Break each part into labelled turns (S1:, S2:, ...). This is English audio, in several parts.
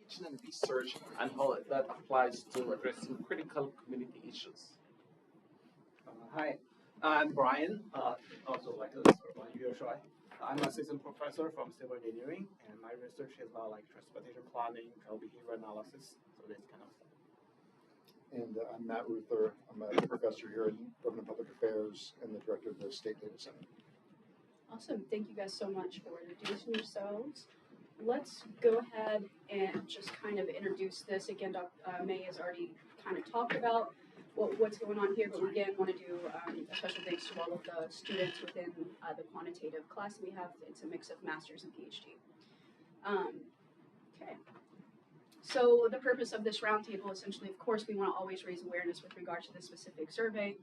S1: education and research and how that applies to addressing critical community issues.
S2: Hi, I'm Brian, also like UofL. I'm an assistant professor from civil engineering, and my research is about like transportation planning, travel behavior analysis, so this kind of stuff.
S3: And I'm Matt Ruther. I'm a professor here in Government Public Affairs and the director of the State Data Center.
S4: Awesome. Thank you guys so much for introducing yourselves. Let's go ahead and just kind of introduce this. Again, May has already kind of talked about what's going on here, but we again want to do a special thanks to all of the students within the quantitative class we have. It's a mix of master's and PhD. Okay. So the purpose of this roundtable, essentially, of course, we want to always raise awareness with regard to this specific survey,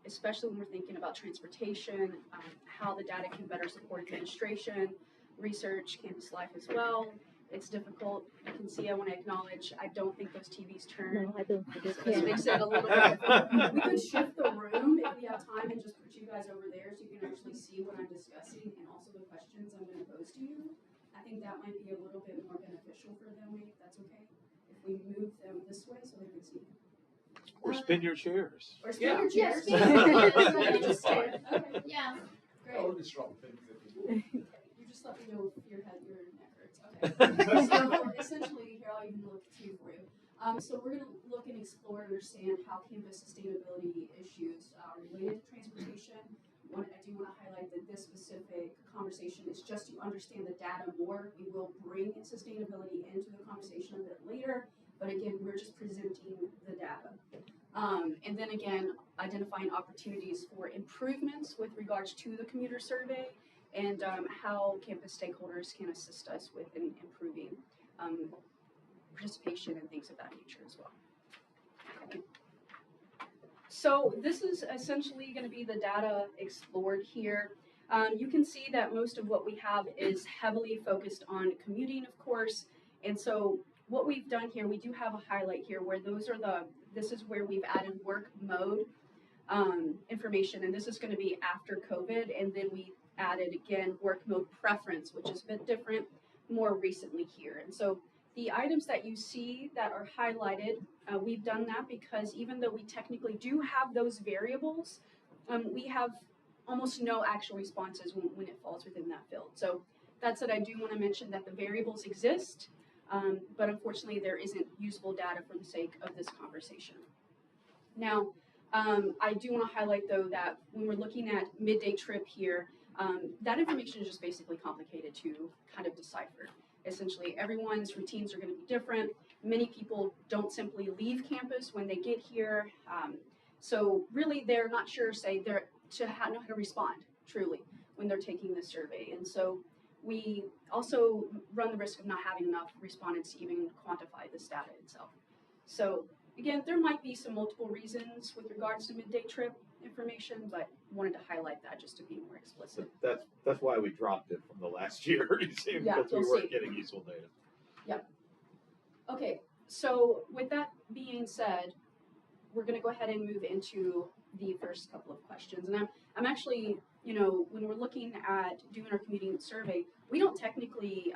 S4: especially when we're thinking about transportation, how the data can better support administration, research, campus life as well. It's difficult. You can see I want to acknowledge I don't think those TVs turn.
S5: No, I don't think
S4: So this makes it a little bit. We could shift the room if we have time and just put you guys over there so you can actually see what I'm discussing and also the questions I'm going to pose to you. I think that might be a little bit more beneficial for them, if that's okay. If we move them this way so they can see.
S1: Or spin your chairs.
S4: Or spin your chairs.
S1: Yeah.
S4: Just stand. Okay.
S5: Yeah.
S4: Great.
S1: I'll disrupt things if you
S4: You just let me know if your neck hurts. Okay. So essentially, here I'll even look too for you. So we're going to look and explore and understand how campus sustainability issues are related to transportation. I do want to highlight that this specific conversation is just to understand the data more. We will bring sustainability into the conversation a bit later, but again, we're just presenting the data. And then again, identifying opportunities for improvements with regards to the commuter survey and how campus stakeholders can assist us with improving participation and things of that nature as well. Okay. So this is essentially going to be the data explored here. You can see that most of what we have is heavily focused on commuting, of course. And so what we've done here, we do have a highlight here where this is where we've added work mode information. And this is going to be after COVID. And then we added, again, work mode preference, which is a bit different more recently here. And so the items that you see that are highlighted, we've done that because even though we technically do have those variables, we have almost no actual responses when it falls within that field. So that said, I do want to mention that the variables exist, but unfortunately there isn't usable data for the sake of this conversation. Now, I do want to highlight though that when we're looking at midday trip here, that information is just basically complicated to kind of decipher. Essentially, everyone's routines are going to be different. Many people don't simply leave campus when they get here. So really, they're not sure, say, know how to respond, truly, when they're taking this survey. And so we also run the risk of not having enough respondents to even quantify this data itself. So again, there might be some multiple reasons with regards to midday trip information, but wanted to highlight that just to be more explicit.
S6: That's why we dropped it from the last year, because we weren't getting useful data.
S4: Yep. Okay, so with that being said, we're going to go ahead and move into the first couple of questions. And I'm actually, when we're looking at doing our commuting survey, we don't technically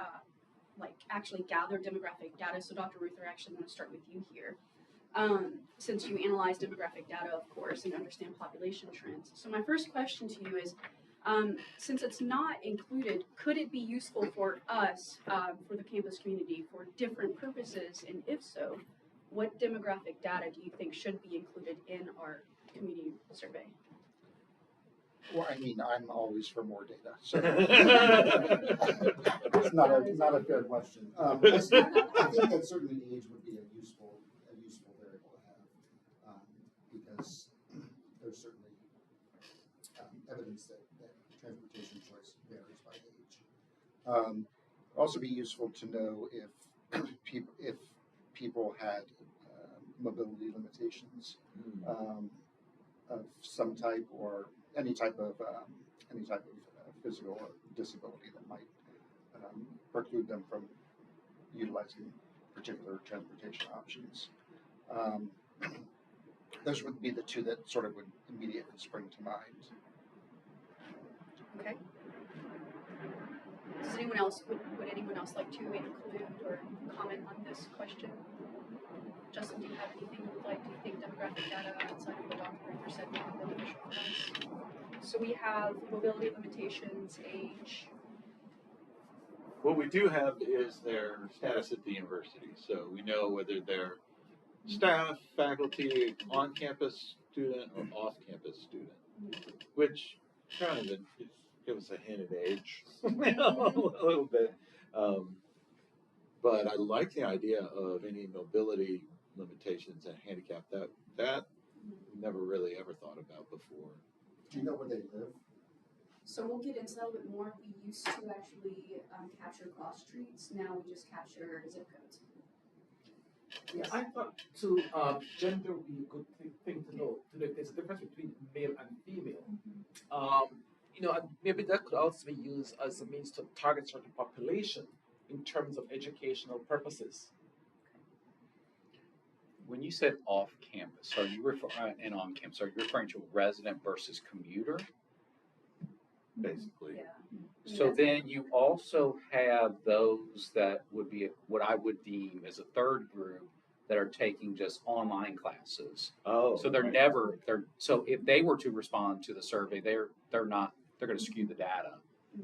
S4: actually gather demographic data. So Dr. Ruther, I actually want to start with you here. Since you analyze demographic data, of course, and understand population trends. So my first question to you is, since it's not included, could it be useful for us, for the campus community, for different purposes? And if so, what demographic data do you think should be included in our community survey?
S3: Well, I mean, I'm always for more data, so it's not a fair question. I think that certainly age would be a useful variable to have, because there's certainly evidence that transportation choice varies by age. Also, be useful to know if people had mobility limitations of some type, or any type of physical disability that might preclude them from utilizing particular transportation options. Those would be the two that sort of would immediately spring to mind.
S4: Okay. Does anyone else, would anyone else like to include or comment on this question? Justin, do you have anything you would like? Do you think demographic data outside of what Dr. Brewer said would be beneficial for us? So we have mobility limitations, age.
S6: What we do have is their status at the university, so we know whether they're staff, faculty, on-campus student, or off-campus student, which kind of gives a hint at age, a little bit. But I like the idea of any mobility limitations and handicap. That we never really ever thought about before.
S3: Do you know where they live?
S4: So we'll get into that a little bit more. We used to actually capture cross streets. Now we just capture zip codes.
S1: Yeah, I thought too, gender would be a good thing to know. There's a difference between male and female. You know, and maybe that could also be used as a means to target certain population in terms of educational purposes.
S5: When you said off campus, are you referring and on campus? Are you referring to resident versus commuter?
S6: Basically.
S4: Yeah.
S5: So then you also have those that would be what I would deem as a third group that are taking just online classes.
S6: Oh,
S5: So they're
S6: right.
S5: so if they were to respond to the survey, they're going to skew the data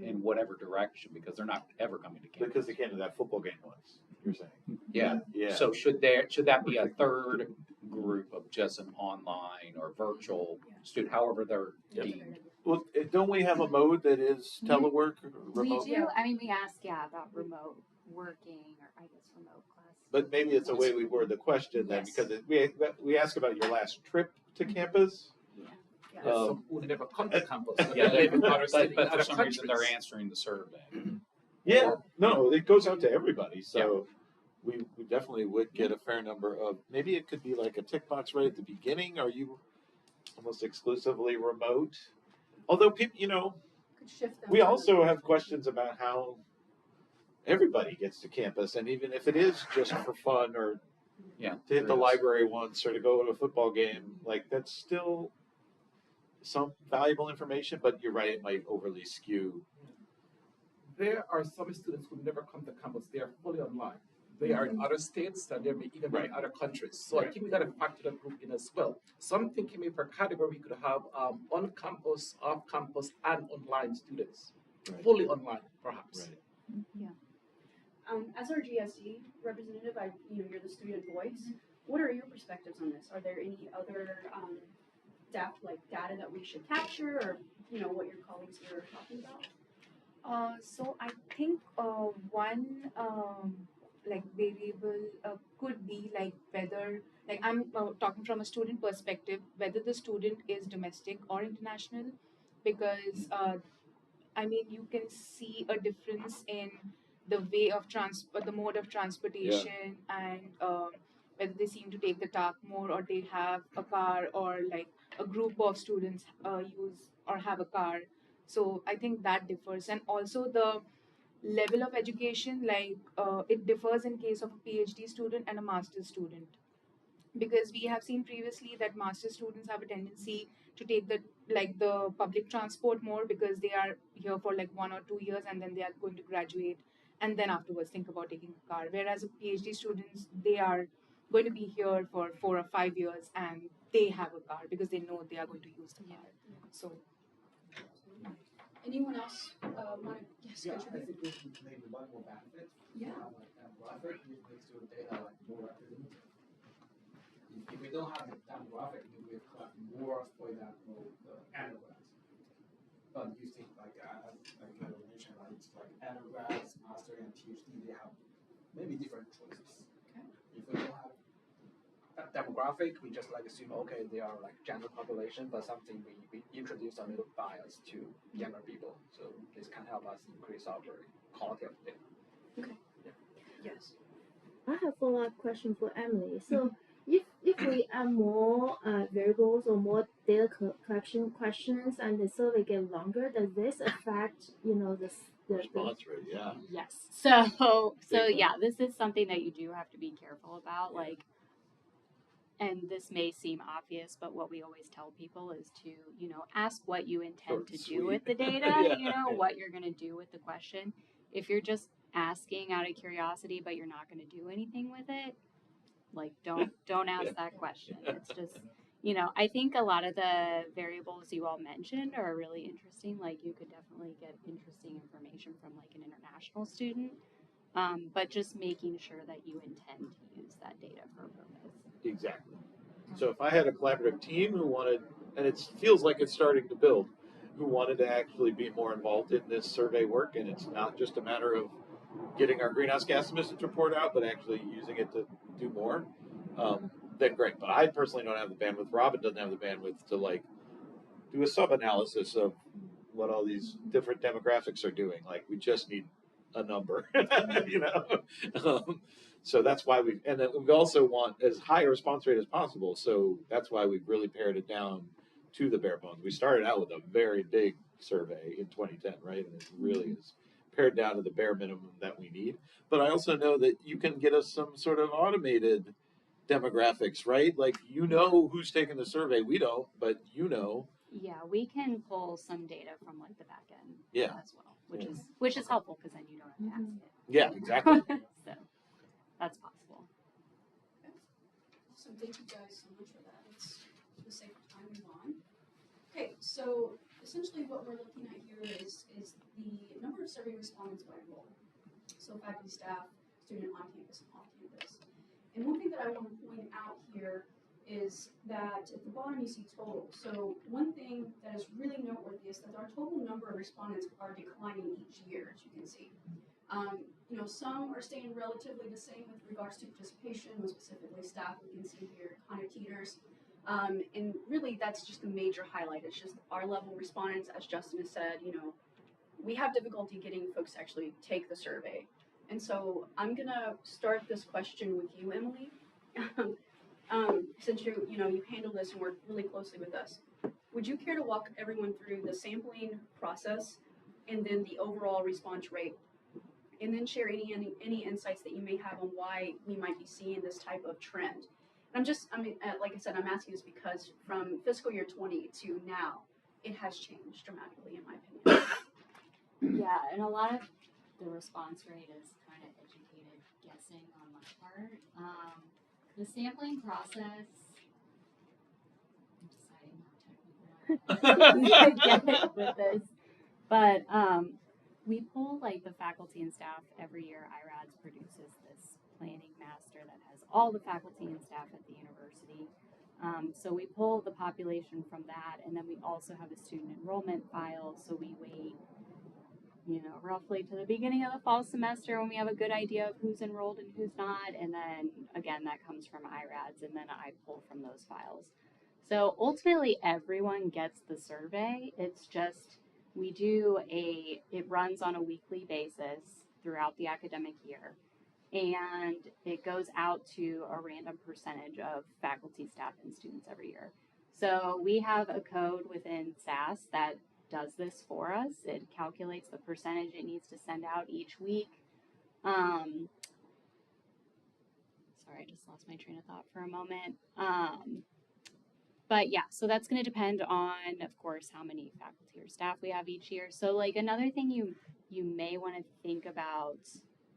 S5: in whatever direction because they're not ever coming to campus.
S6: Because they came to that football game once, you're saying.
S5: Yeah.
S6: Yeah.
S5: So should that be a third group of just an online or virtual student, however they're deemed?
S6: Well, don't we have a mode that is telework or remote?
S7: We do. I mean, we ask, about remote working or I guess remote class.
S6: But maybe it's a way we word the question then, because we ask about your last trip to campus.
S1: There's some who never come to campus.
S5: Yeah,
S1: they live in other cities,
S5: but for
S1: other
S5: some reason
S1: countries.
S5: they're answering the survey.
S6: Yeah, no, it goes out to everybody. So we definitely would get a fair number of, maybe it could be like a tick box right at the beginning. Are you almost exclusively remote? Although people,
S4: Could shift them
S6: we
S4: to-
S6: also have questions about how everybody gets to campus, and even if it is just for fun or to hit the library once or to go to a football game, like that's still some valuable information. But you're right, it might overly skew.
S1: There are some students who never come to campus. They are fully online. They are in other states and they may even be in other countries. So I think we got to factor that group in as well. So I'm thinking maybe per category we could have on campus, off campus, and online students.
S6: Right.
S1: Fully online, perhaps.
S6: Right.
S4: As our GSE representative, you're the student voice. What are your perspectives on this? Are there any other data that we should capture, or what your colleagues here are talking about?
S7: So I think one variable could be whether I'm talking from a student perspective, whether the student is domestic or international, because you can see a difference in the way of the mode of transportation and whether they seem to take the TAC more or they have a car or a group of students use or have a car. So I think that differs, and also the level of education, it differs in case of a PhD student and a master's student, because we have seen previously that master's students have a tendency to take the public transport more because they are here for 1 or 2 years and then they are going to graduate and then afterwards think about taking a car, whereas PhD students, they are going to be here for 4 or 5 years and they have a car because they know they are going to use the car. So
S4: Anyone else want to? Yes,
S2: Yeah, I
S4: contribute?
S2: think this is maybe one more benefit.
S4: Yeah.
S2: Demographic, it makes your data more representative. If we don't have the demographic, we will collect more, for example, the undergrads. But you think I mentioned, it's undergrads, master, and PhD, they have maybe different choices.
S4: Okay.
S2: If we don't have that demographic, we just assume, okay, they are general population, but something we introduce a little bias to younger people. So this can help us increase our quality of data.
S4: Okay. Yes.
S8: I have a follow-up question for Emily. So if we add more variables or more data collection questions and the survey get longer, does this affect the
S6: Response rate, yeah.
S7: yes. So
S6: Big
S7: yeah, this is something that you do have to be careful about. And this may seem obvious, but what we always tell people is to, ask what you intend
S6: Short
S7: to
S6: and
S7: do with
S6: sweet.
S7: the data,
S6: Yeah.
S7: what you're going to do with the question.
S9: if you're just asking out of curiosity but you're not going to do anything with it, like don't ask that question. It's just, I think a lot of the variables you all mentioned are really interesting. Like you could definitely get interesting information from like an international student, but just making sure that you intend to use that data for a purpose.
S6: Exactly. So if I had a collaborative team who wanted, and it feels like it's starting to build, who wanted to actually be more involved in this survey work, and it's not just a matter of getting our greenhouse gas emissions report out, but actually using it to do more, then great. But I personally don't have the bandwidth. Robin doesn't have the bandwidth to like do a sub-analysis of what all these different demographics are doing. Like we just need a number, you know. So that's why and then we also want as high a response rate as possible. So that's why we've really pared it down to the bare bones. We started out with a very big survey in 2010, right? And it really is pared down to the bare minimum that we need. But I also know that you can get us some sort of automated demographics, right? Like who's taking the survey. We don't, but
S9: Yeah, we can pull some data from like the back end as well, which is helpful because then you don't have to ask it.
S6: Yeah, exactly.
S9: So that's possible.
S4: So thank you guys so much for that. Let's, for the sake of time, move on. Okay, so essentially what we're looking at here is the number of survey respondents by role. So faculty, staff, student on campus and off campus. And one thing that I want to point out here is that at the bottom you see total. So one thing that is really noteworthy is that our total number of respondents are declining each year, as you can see. Some are staying relatively the same with regards to participation, most specifically staff. We can see here kind of teeters. And really that's just the major highlight. It's just our level respondents, as Justin has said, we have difficulty getting folks to actually take the survey. And so I'm gonna start this question with you, Emily. Since you handle this and work really closely with us, would you care to walk everyone through the sampling process and then the overall response rate, and then share any insights that you may have on why we might be seeing this type of trend? And like I said, I'm asking this because from fiscal year 20 to now, it has changed dramatically, in my opinion.
S9: Yeah, and a lot of the response rate is kind of educated guessing on my part. The sampling process, I'm deciding how technical I get with this, but we pull like the faculty and staff every year. IRADS produces this planning master that has all the faculty and staff at the university. So we pull the population from that, and then we also have a student enrollment file. So we wait, roughly to the beginning of the fall semester when we have a good idea of who's enrolled and who's not. And then again, that comes from IRADS, and then I pull from those files. So ultimately everyone gets the survey. It's just, it runs on a weekly basis throughout the academic year. And it goes out to a random percentage of faculty, staff, and students every year. So we have a code within SAS that does this for us. It calculates the percentage it needs to send out each week. Sorry, I just lost my train of thought for a moment. But yeah, so that's going to depend on, of course, how many faculty or staff we have each year. So like another thing you may want to think about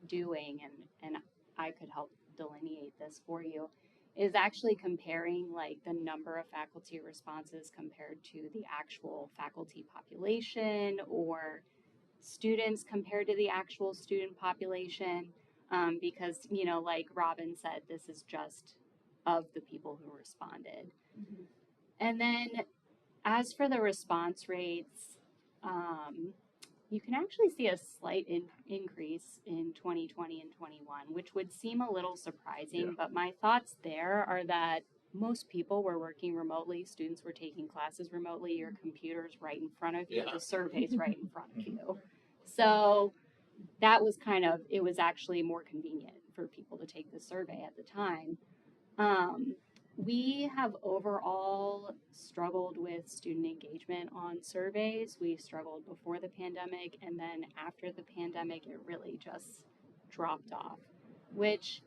S9: doing, and I could help delineate this for you, is actually comparing like the number of faculty responses compared to the actual faculty population, or students compared to the actual student population, because like Robin said, this is just of the people who responded.
S4: Mm-hmm.
S9: And then as for the response rates, you can actually see a slight increase in 2020 and 21, which would seem a little surprising. Yeah. But my thoughts there are that most people were working remotely. Students were taking classes remotely. Your computer's right in front of you. Yeah. The survey's right in front of you. So that was it was actually more convenient for people to take the survey at the time. We have overall struggled with student engagement on surveys. We struggled before the pandemic, and then after the pandemic, it really just dropped off, which,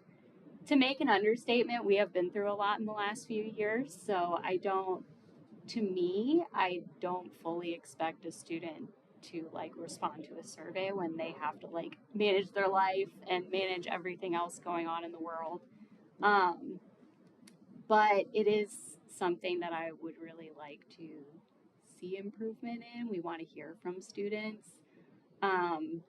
S9: to make an understatement, we have been through a lot in the last few years. So I don't fully expect a student to like respond to a survey when they have to like manage their life and manage everything else going on in the world. But it is something that I would really like to see improvement in. We want to hear from students. And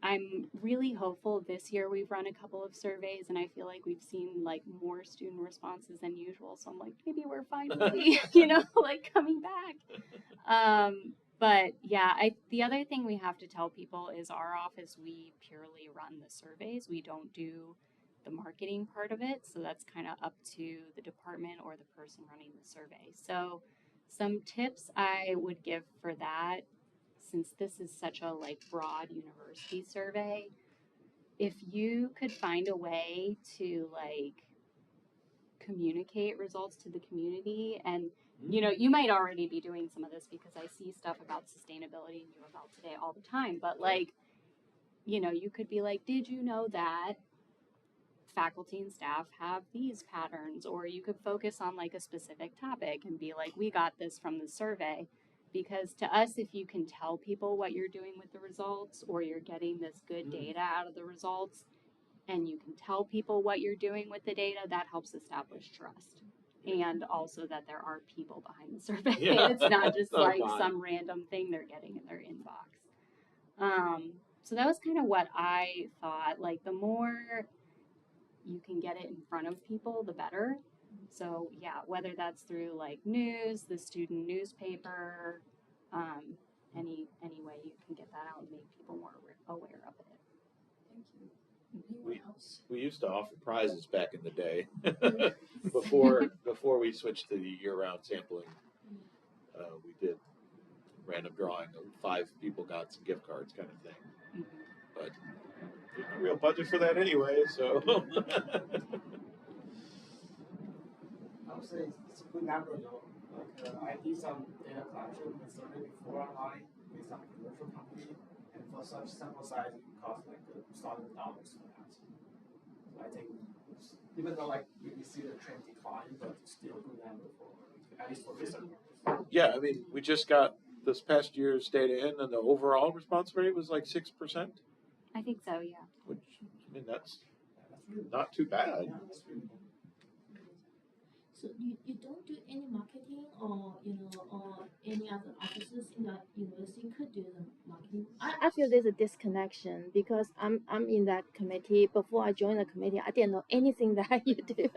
S9: I'm really hopeful. This year we've run a couple of surveys and I feel like we've seen like more student responses than usual. So I'm like, maybe we're finally, like coming back. But yeah, the other thing we have to tell people is our office, we purely run the surveys. We don't do the marketing part of it. So that's kind of up to the department or the person running the survey. So some tips I would give for that, since this is such a like broad university survey, if you could find a way to like communicate results to the community, and you might already be doing some of this because I see stuff about sustainability in UofL today all the time, but like you could be like, did you know that faculty and staff have these patterns? Or you could focus on like a specific topic and be like, we got this from the survey. Because to us, if you can tell people what you're doing with the results, or you're getting this good data out of the results, and you can tell people what you're doing with the data, that helps establish trust. And also that there are people behind the survey.
S6: Yeah.
S9: It's not just
S6: Not
S9: like
S6: mine.
S9: some random thing they're getting in their inbox. So that was kind of what I thought. Like the more you can get it in front of people, the better. So yeah, whether that's through like news, the student newspaper, any way you can get that out and make people more aware of it.
S4: Thank you. Anyone else?
S6: We used to offer prizes back in the day before we switched to the year-round sampling. We did random drawing of 5 people got some gift cards kind of thing, but there's no real budget for that anyway. So
S2: I would say it's a good number though. Like I did some data collection with survey before online with some commercial company, and for such sample size it costs like $1,000 for that. So I think even though like we see the trend decline, but it's still a good number for at least for research purposes.
S6: yeah, I mean, we just got this past year's data in, and the overall response rate was like 6%,
S9: I think so, yeah.
S6: which I mean that's
S2: Really
S6: not too bad.
S2: yeah, that's really good.
S8: So you don't do any marketing, or or any other officers in the university could do the marketing? I feel there's a disconnection because I'm in that committee. Before I joined the committee, I didn't know anything that you do.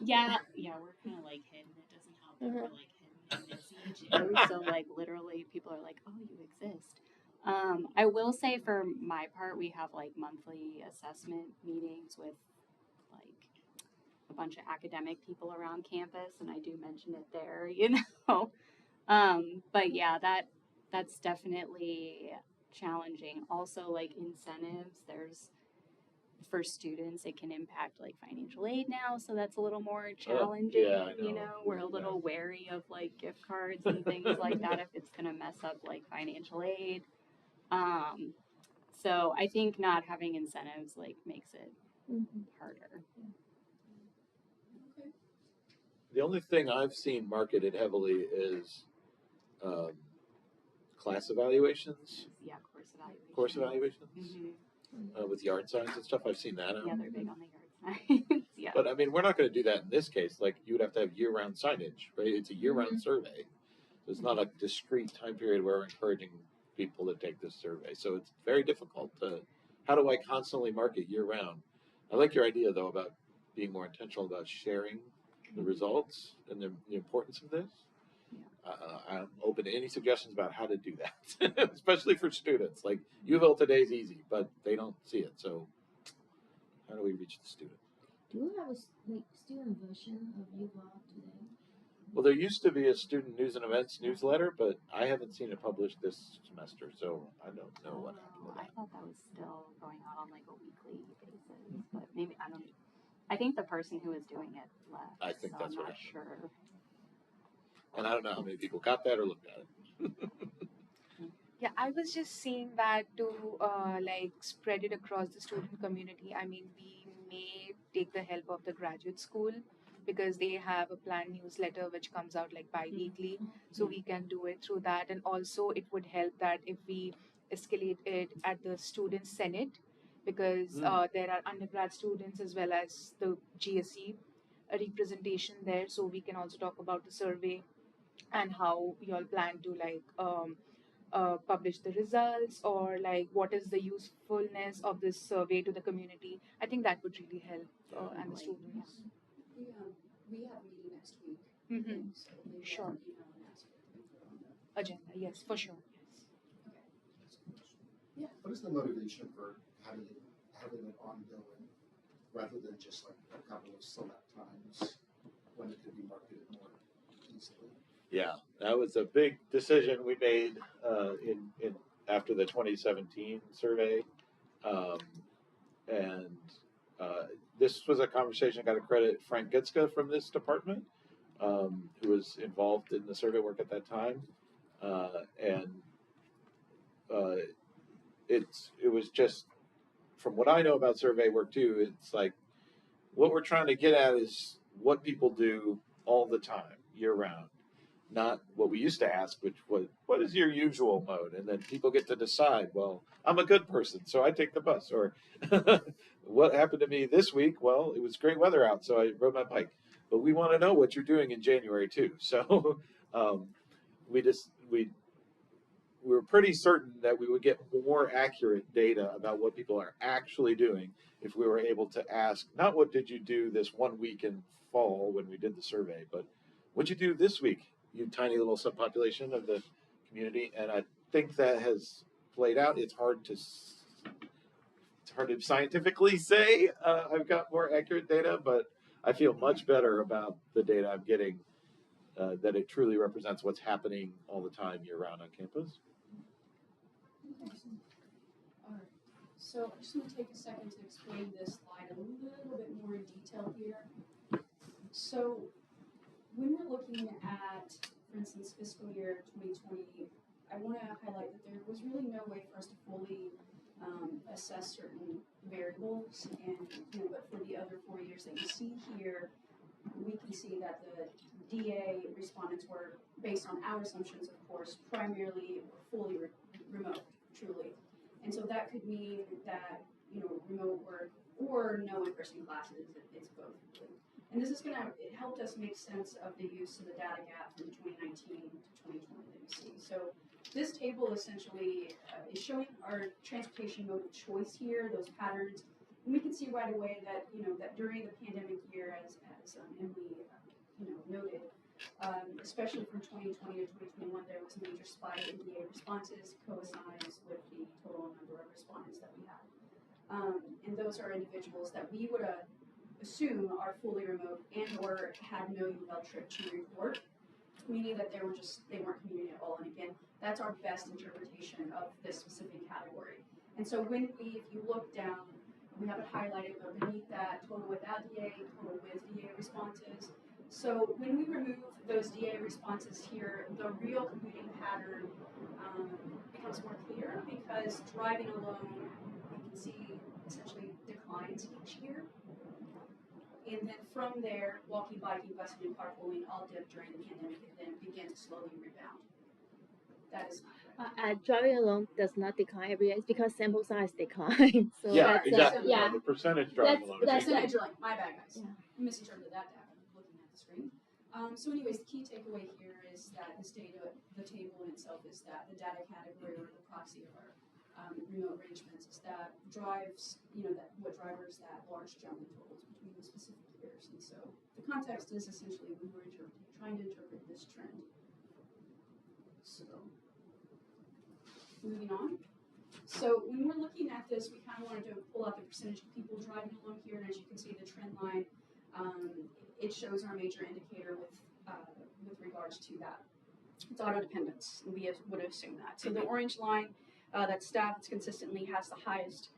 S9: Yeah, we're kind of like hidden. It doesn't help that we're like hidden in this age. So like literally people are like, oh, you exist. I will say for my part, we have like monthly assessment meetings with like a bunch of academic people around campus, and I do mention it there, But yeah, that's definitely challenging. Also, like incentives, there's for students, it can impact like financial aid now, so that's a little more challenging.
S6: yeah, I know.
S9: We're a little wary of like gift cards and things like that if it's gonna mess up like financial aid. So I think not having incentives like makes it harder.
S6: The only thing I've seen marketed heavily is class evaluations,
S9: Yeah, course evaluation.
S6: course evaluations
S9: Mm-hmm.
S6: with yard signs and stuff. I've seen that.
S9: Yeah, they're big on the yard signs. Yeah.
S6: But I mean, we're not going to do that in this case. Like, you would have to have year-round signage, right? It's a year-round survey. It's not a discrete time period where we're encouraging people to take this survey. So it's very difficult to. How do I constantly market year-round? I like your idea though about being more intentional about sharing the results and the importance of this. I'm open to any suggestions about how to do that, especially for students. Like UofL today is easy, but they don't see it. So how do we reach the student?
S8: Do you have a student version of UofL today?
S6: Well, there used to be a student news and events newsletter, but I haven't seen it published this semester, so I don't know what happened with
S9: I
S6: that.
S9: thought that was still going on like a weekly basis, but maybe I don't. I think the person who was doing it left.
S6: I think
S9: so
S6: that's
S9: I'm
S6: what
S9: not
S6: happened.
S9: sure.
S6: And I don't know how many people got that or looked at it.
S7: Yeah, I was just saying that to like spread it across the student community. I mean, we may take the help of the graduate school because they have a planned newsletter which comes out like bi-weekly. So we can do it through that. And also it would help that if we escalate it at the student senate, because there are undergrad students as well as the GSE representation there. So we can also talk about the survey and how you all plan to like publish the results, or like what is the usefulness of this survey to the community. I think that would really help and the students.
S4: We have a meeting next week.
S7: Mm-hmm.
S4: So maybe
S7: Sure.
S4: I'll email and ask for the input on that.
S7: Agenda, yes, for sure. Yes.
S3: What is the motivation for having it ongoing rather than just like a couple of select times when it could be marketed more easily?
S6: Yeah, that was a big decision we made in after the 2017 survey, and this was a conversation. I got to credit Frank Gutska from this department, who was involved in the survey work at that time, and it was just, from what I know about survey work too, it's like what we're trying to get at is what people do all the time, year round. Not what we used to ask, which was, what is your usual mode? And then people get to decide, well, I'm a good person, so I take the bus. Or what happened to me this week? Well, it was great weather out, so I rode my bike. But we want to know what you're doing in January too. So we were pretty certain that we would get more accurate data about what people are actually doing if we were able to ask, not what did you do this 1 week in fall when we did the survey, but what'd you do this week, you tiny little subpopulation of the community. And I think that has played out. It's hard to scientifically say I've got more accurate data, but I feel much better about the data I'm getting, that it truly represents what's happening all the time year round on campus.
S4: All right. So I'm just going to take a second to explain this slide a little bit more in detail here. So when we're looking at, for instance, fiscal year 2020, I want to highlight that there was really no way for us to fully assess certain variables, and but for the other 4 years that you see here, we can see that the DA respondents were, based on our assumptions, of course, primarily fully remote, truly. And so that could mean that, remote work or no in-person classes, it's both. And this is it helped us make sense of the use of the data gap from 2019 to 2020 that you see. So this table essentially is showing our transportation mode of choice here, those patterns. And we can see right away that, that during the pandemic year, as Emily, noted, especially from 2020 to 2021, there was a major spike in DA responses, coincides with the total number of respondents that we had. And those are individuals that we would assume are fully remote and or had no UofL trip to report, meaning that they weren't commuting at all. And again, that's our best interpretation of this specific category. And so if you look down, we have it highlighted, but beneath that, total without DA, total with DA responses. So when we remove those DA responses here, the real commuting pattern becomes more clear, because driving alone, you can see essentially declines each year. And then from there, walking, biking, busing, and carpooling all dipped during the pandemic and then began to slowly rebound. That is not correct.
S8: Driving alone does not decline every year. It's because sample size decline. So
S6: Yeah,
S8: that's,
S6: exactly.
S8: yeah.
S6: The percentage driving alone.
S8: That's
S4: Percentage link. My bad, guys.
S8: Yeah.
S4: I misinterpreted that data looking at the screen. So anyways, the key takeaway here is that this data, the table in itself, is that the data category, or the proxy of our remote arrangements, is that drives, that what drivers that large jump in totals between the specific years. And so the context is essentially we were trying to interpret this trend. So moving on. So when we're looking at this, we kind of wanted to pull out the percentage of people driving alone here, and as you can see, the trend line, it shows our major indicator with regards to that. It's auto dependence, and we would assume that. So the orange line, that staff consistently has the highest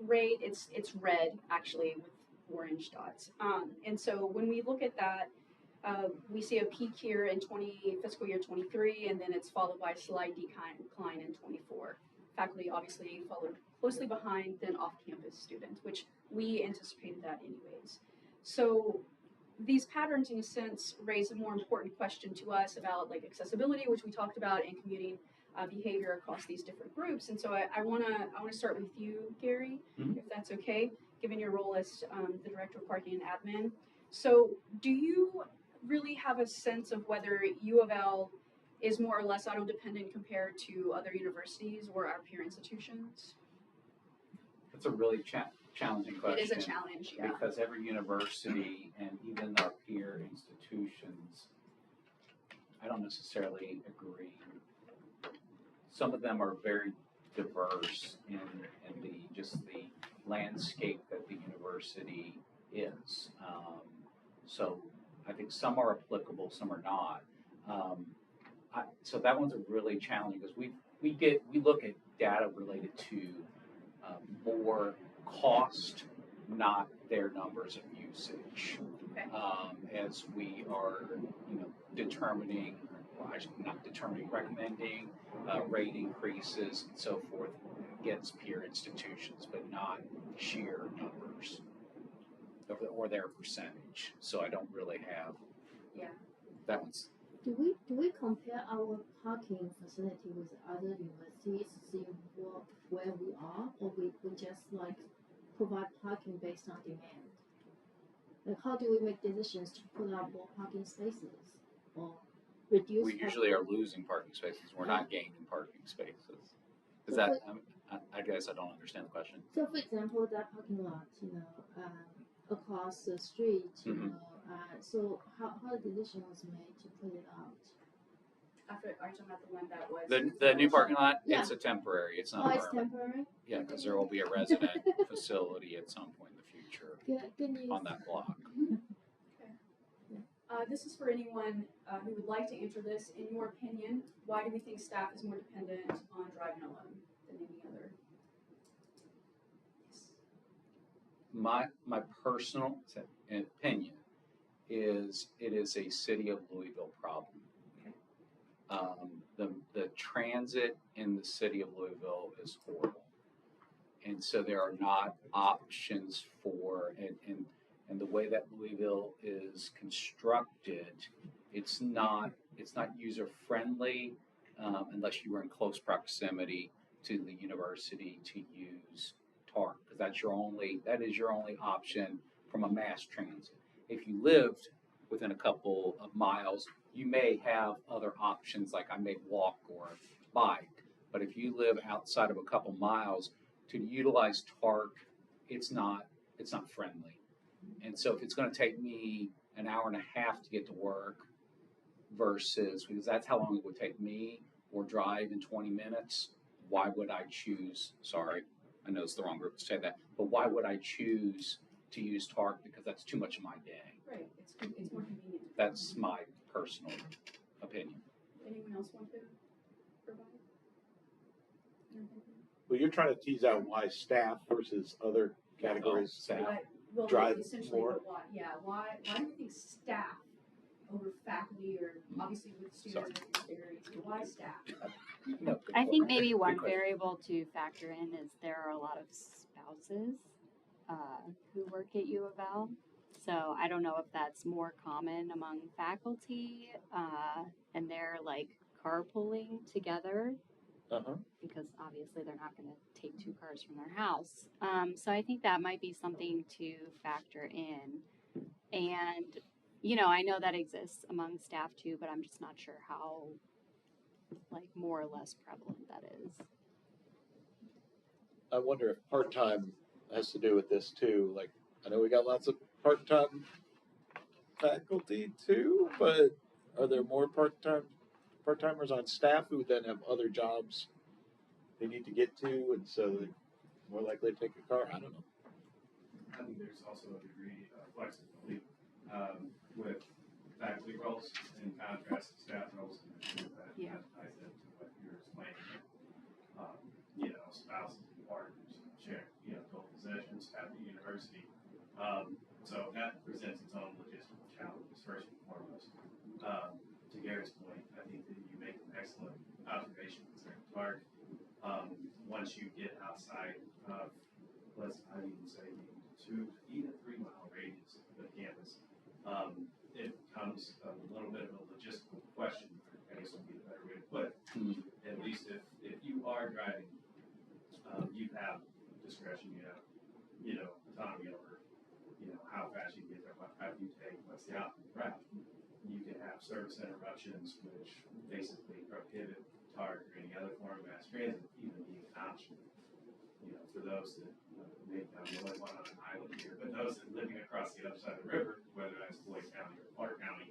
S4: rate. It's red actually with orange dots. And so when we look at that, we see a peak here in fiscal year 23, and then it's followed by a slight decline in 24. Faculty obviously followed closely behind, then off-campus students, which we anticipated that anyways. So these patterns, in a sense, raise a more important question to us about like accessibility, which we talked about, and commuting behavior across these different groups. And so I wanna start with you, Gary, if that's okay, given your role as the director of parking and admin. So, do you really have a sense of whether U of L is more or less auto dependent compared to other universities or our peer institutions?
S5: That's a really challenging question.
S4: It is a challenge, yeah.
S5: Because every university and even our peer institutions, I don't necessarily agree. Some of them are very diverse in the landscape that the university is. So I think some are applicable, some are not. So that one's a really challenging because we look at data related to more cost, not their numbers of usage.
S4: Okay.
S5: As we are, determining, recommending rate increases and so forth against peer institutions, but not sheer numbers or their percentage. So I don't really have.
S4: Yeah.
S5: That one's.
S8: Do we compare our parking facility with other universities, see where we are, or we just like provide parking based on demand? Like how do we make decisions to put out more parking spaces or reduce?
S5: We usually are losing parking spaces. We're not gaining parking spaces. Is
S8: So
S5: that? I guess I don't understand the question.
S8: So, for example, that parking lot, across the street, so how the decision was made to put it out?
S4: After, are you talking about the one that was?
S5: The new parking lot,
S8: Yeah.
S5: It's a temporary. It's not
S8: Oh, it's
S5: permanent.
S8: temporary?
S5: Yeah, because there will be a resident facility at some point in the future
S8: Good news.
S5: on that block.
S4: This is for anyone who would like to answer this. In your opinion, why do we think staff is more dependent on driving alone than any other? Yes.
S5: My personal opinion is it is a city of Louisville problem.
S4: Okay.
S5: The transit in the city of Louisville is horrible, and so there are not options for and the way that Louisville is constructed, it's not user friendly unless you are in close proximity to the university to use TARP, because that is your only option from a mass transit. If you lived within a couple of miles, you may have other options like I may walk or bike, but if you live outside of a couple miles, to utilize TARP, it's not friendly. And so if it's going to take me an hour and a half to get to work versus, because that's how long it would take me, or drive in 20 minutes, why would I choose, sorry, I know it's the wrong group to say that, but why would I choose to use TARP? Because that's too much of my day.
S4: Right, it's more convenient.
S5: That's my personal opinion.
S4: Anyone else want to provide?
S6: Well, you're trying to tease out why staff versus other categories.
S5: Staff.
S4: Well,
S6: Drive
S4: essentially,
S6: more.
S4: Why do you think staff over faculty, or obviously with students with experience, why staff?
S5: No,
S9: I think
S5: good
S9: maybe one
S5: question.
S9: variable to factor in is there are a lot of spouses who work at U of L. So I don't know if that's more common among faculty and they're like carpooling together. Because obviously they're not going to take 2 cars from their house. So I think that might be something to factor in. And, I know that exists among staff too, but I'm just not sure how, like, more or less prevalent that is.
S6: I wonder if part-time has to do with this too. Like, I know we got lots of part-time faculty too, but are there more part-timers on staff who then have other jobs they need to get to, and so they're more likely to take a car? I don't know.
S10: I think there's also a degree of flexibility with faculty roles in contrast to staff roles. And that ties into what you're explaining. Spouses and partners share, dual possessions at the university. So that presents its own logistical challenges, first and foremost. To Gary's point, I think that you make an excellent observation concerning TARP. Once you get outside of, I'd even say 2, even 3 mile radius of the campus, becomes a little bit of a logistical question, I guess would be the better way to put it. At least if you are driving, you have discretion, you have, autonomy over, how fast you get there, what route you take, what's the optimal route. You can have service interruptions, which basically prohibit TART or any other form of mass transit even being an option. For those that maybe I'm the only one on an island here, but those that living across the other side of the river, whether that's Floyd County or Clark County,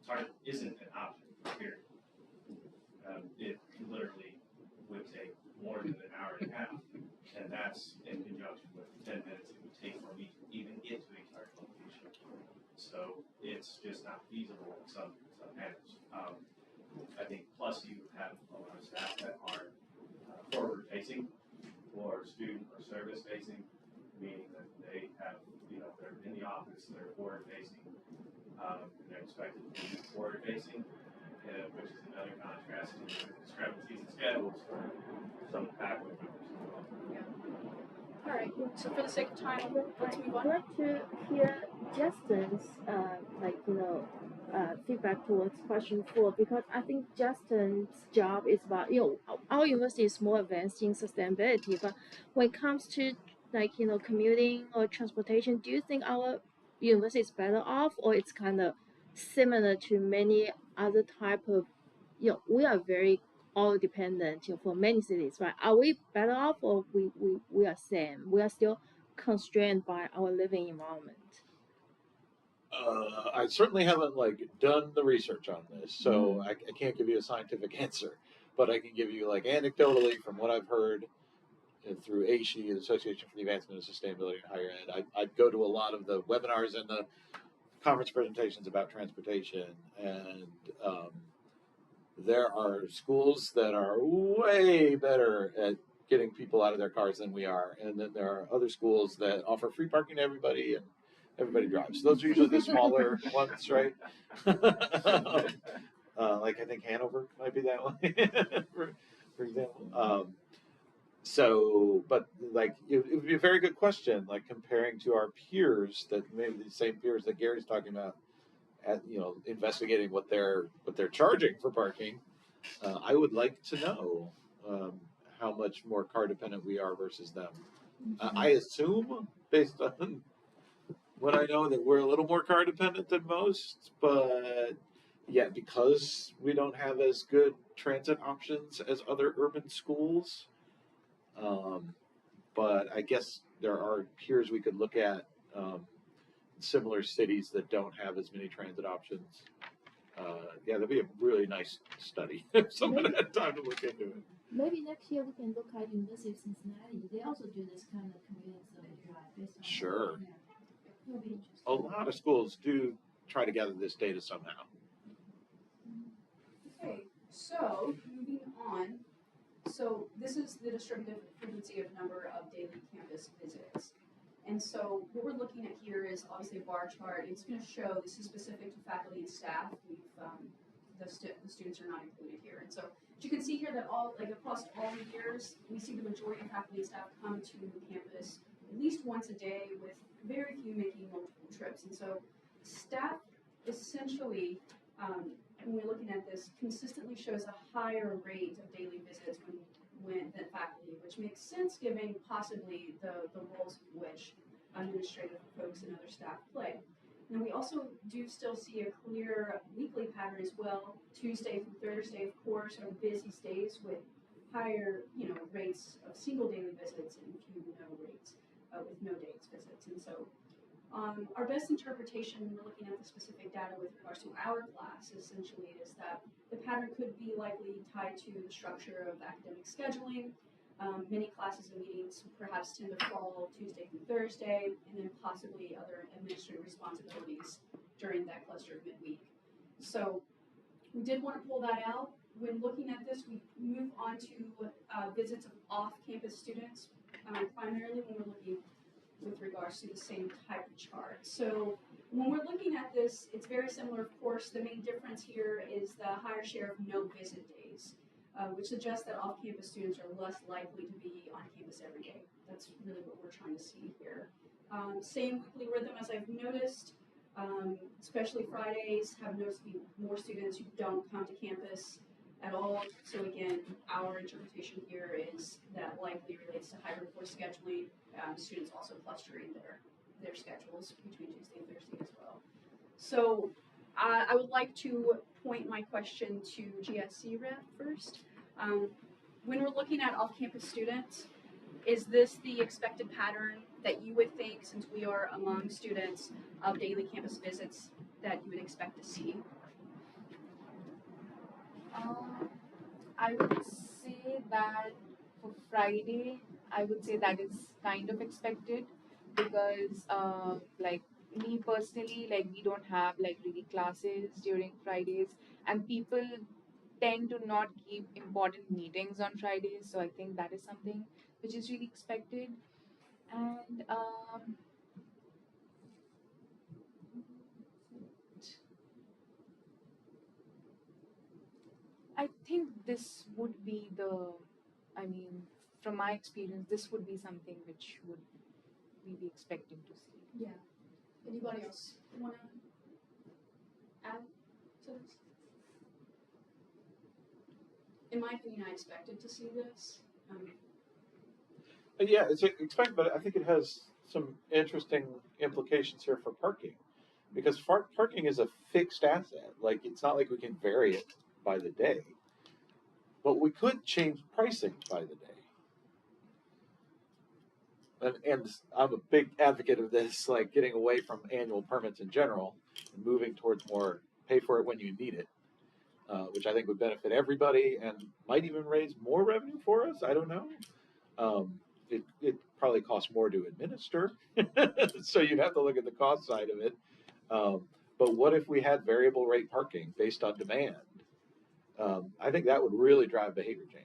S10: TART isn't an option, period. It literally would take more than an hour and a half, and that's in conjunction with the 10 minutes it would take for me to even get to a TART location. So it's just not feasible in some manners. I think plus you have a lot of staff that are forward facing or student or service facing, meaning that they have, they're in the office, they're forward facing, and they're expected to be forward facing, which is another contrast to the discrepancies in schedules for some faculty members.
S4: All right, so for the sake of time, let's move
S8: I'd
S4: on.
S8: like to hear Justin's feedback towards question 4, because I think Justin's job is about, our university is more advanced in sustainability, but when it comes to commuting or transportation, do you think our university is better off, or it's kind of similar to many other type of, we are very all dependent for many cities, right? Are we better off, or we are same? We are still constrained by our living environment.
S6: I certainly haven't done the research on this, so I can't give you a scientific answer, but I can give you anecdotally from what I've heard through ASHE, the Association for the Advancement of Sustainability in Higher Ed. I'd go to a lot of the webinars and the conference presentations about transportation, and there are schools that are way better at getting people out of their cars than we are, and then there are other schools that offer free parking to everybody and everybody drives. Those are usually the smaller ones, right? I think Hanover might be that one, for example. But it would be a very good question, comparing to our peers, that maybe the same peers that Gary's talking about, at investigating what they're charging for parking. I would like to know how much more car dependent we are versus them. I assume, based on what I know, that we're a little more car dependent than most, but yeah, because we don't have as good transit options as other urban schools. But I guess there are peers we could look at, similar cities that don't have as many transit options. That'd be a really nice study if someone had time to look into it.
S8: Maybe next year we can look at University of Cincinnati. They also do this kind of commuting survey drive based on
S6: Sure.
S8: It'll be interesting.
S6: A lot of schools do try to gather this data somehow.
S4: Okay, so moving on. So this is the distributive frequency of number of daily campus visits. And so what we're looking at here is obviously a bar chart. It's going to show, this is specific to faculty and staff. The students are not included here. And so you can see here that across all the years, we see the majority of faculty and staff come to campus at least once a day, with very few making multiple trips. And so staff essentially, when we're looking at this, consistently shows a higher rate of daily visits than faculty, which makes sense given possibly the roles of which administrative folks and other staff play. And we also do still see a clear weekly pattern as well. Tuesday through Thursday, of course, are busy days with higher, rates of single daily visits and few rates with no days visits. And so our best interpretation when we're looking at the specific data with regards to our class essentially is that the pattern could be likely tied to the structure of academic scheduling. Many classes and meetings perhaps tend to fall Tuesday through Thursday, and then possibly other administrative responsibilities during that cluster of midweek. So we did want to pull that out. When looking at this, we move on to visits of off-campus students, primarily when we're looking with regards to the same type of chart. So when we're looking at this, it's very similar, of course. The main difference here is the higher share of no visit days, which suggests that off-campus students are less likely to be on campus every day. That's really what we're trying to see here. Same weekly rhythm as I've noticed. Especially Fridays, have noticed to be more students who don't come to campus at all. So again, our interpretation here is that likely relates to hybrid force scheduling. Students also clustering their schedules between Tuesday and Thursday as well. So I would like to point my question to GSC rep first. When we're looking at off-campus students, is this the expected pattern that you would think, since we are among students, of daily campus visits that you would expect to see?
S7: I would say that for Friday, I would say that is kind of expected because, like me personally, like we don't have like really classes during Fridays, and people tend to not keep important meetings on Fridays. So I think that is something which is really expected. And I think this would be I mean, from my experience, this would be something which would we be expecting to see.
S4: Yeah. Anybody else want to add to this? In my opinion, I expected to see this.
S6: Yeah, it's expected, but I think it has some interesting implications here for parking, because parking is a fixed asset. Like, it's not like we can vary it by the day, but we could change pricing by the day. And I'm a big advocate of this, like getting away from annual permits in general and moving towards more pay for it when you need it, which I think would benefit everybody and might even raise more revenue for us. I don't know. It probably costs more to administer, so you'd have to look at the cost side of it. But what if we had variable rate parking based on demand? I think that would really drive behavior change.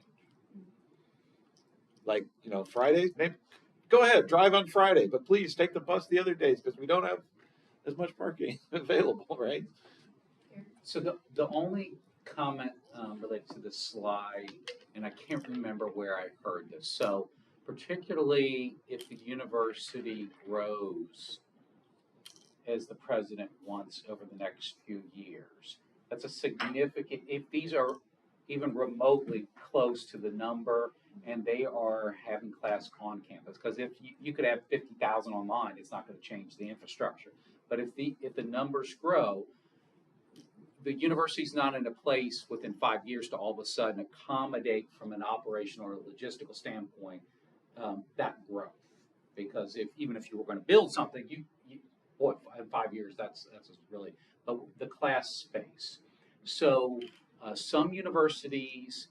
S6: Like, Fridays, maybe go ahead, drive on Friday, but please take the bus the other days because we don't have as much parking available, right?
S5: So the only comment related to this slide, and I can't remember where I heard this. So particularly if the university grows as the president wants over the next few years, that's a significant, if these are even remotely close to the number and they are having class on campus, because if you could have 50,000 online, it's not going to change the infrastructure. But if the numbers grow, the university's not in a place within 5 years to all of a sudden accommodate from an operational or logistical standpoint that growth. Because even if you were going to build something, boy, in 5 years, that's really, but the class space. So some universities,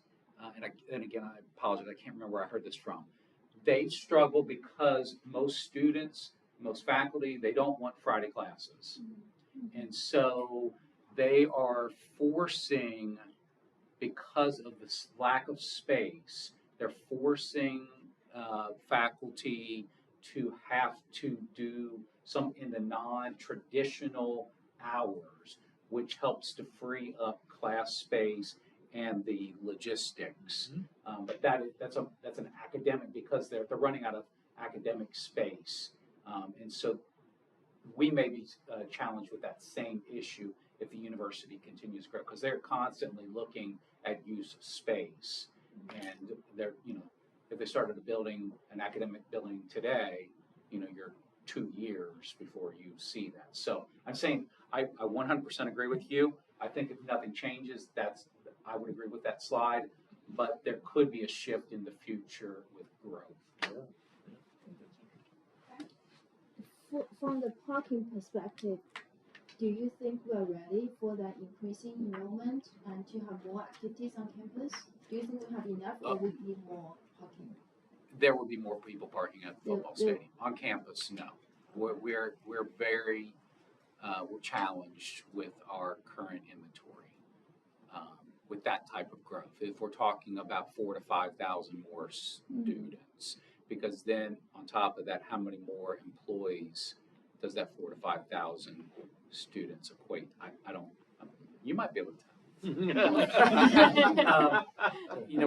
S5: and again, I apologize, I can't remember where I heard this from. They struggle because most students, most faculty, they don't want Friday classes. And so they are forcing, because of this lack of space, they're forcing faculty to have to do some in the non-traditional hours, which helps to free up class space and the logistics. But that's an academic, because they're running out of academic space, and so we may be challenged with that same issue if the university continues to grow, because they're constantly looking at use of space, and they're if they started an academic building today, you're 2 years before you see that. So I'm saying I 100% agree with you. I think if nothing changes, I would agree with that slide, but there could be a shift in the future with growth.
S8: From the parking perspective, do you think we are ready for that increasing enrollment and to have more activities on campus? Do you think we have enough, or we need more parking?
S5: There will be more people parking at the football stadium. On campus, no. We're very we're challenged with our current inventory with that type of growth. If we're talking about 4,000 to 5,000 more students, because then on top of that, how many more employees does that 4,000 to 5,000 students equate? I don't. You might be able to tell.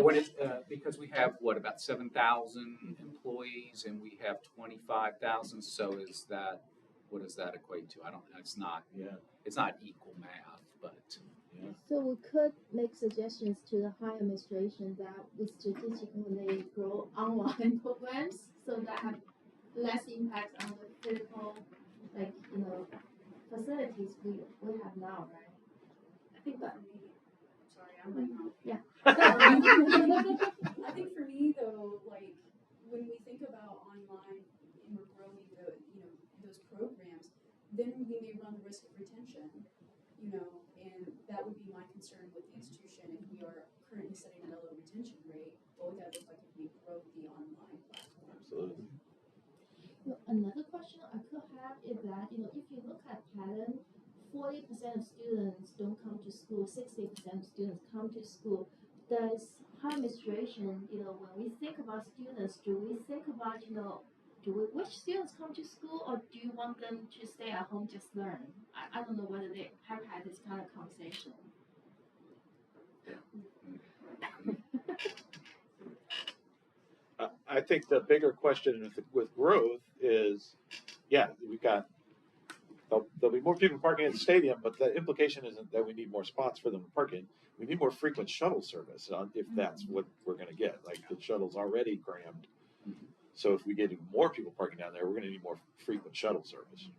S5: What is because we have about 7,000 employees and we have 25,000. So is that what does that equate to? I don't. It's not.
S6: Yeah.
S5: It's not equal math, but
S6: Yeah.
S8: So we could make suggestions to the higher administration that we strategically grow online programs so that have less impact on the physical, like, facilities we have now, right?
S4: I think for me, sorry, I'm letting off.
S8: Yeah.
S4: I think for me though, like when we think about online and we're growing those programs, then we may run the risk of retention, and that would be my concern with the institution if we are currently setting a low retention rate. What would that look like if we grow the online platform?
S6: Absolutely.
S8: Another question I could have is that, if you look at pattern, 40% of students don't come to school, 60% of students come to school. Does higher administration, when we think about students, do we think about, do we wish students come to school or do you want them to stay at home just learn? I don't know whether they have had this kind of conversation.
S6: I think the bigger question with growth is, we've got, there'll be more people parking at the stadium, but the implication isn't that we need more spots for them to park in. We need more frequent shuttle service, if that's what we're going to get. Like the shuttle's already crammed. So if we get even more people parking down there, we're going to need more frequent shuttle service.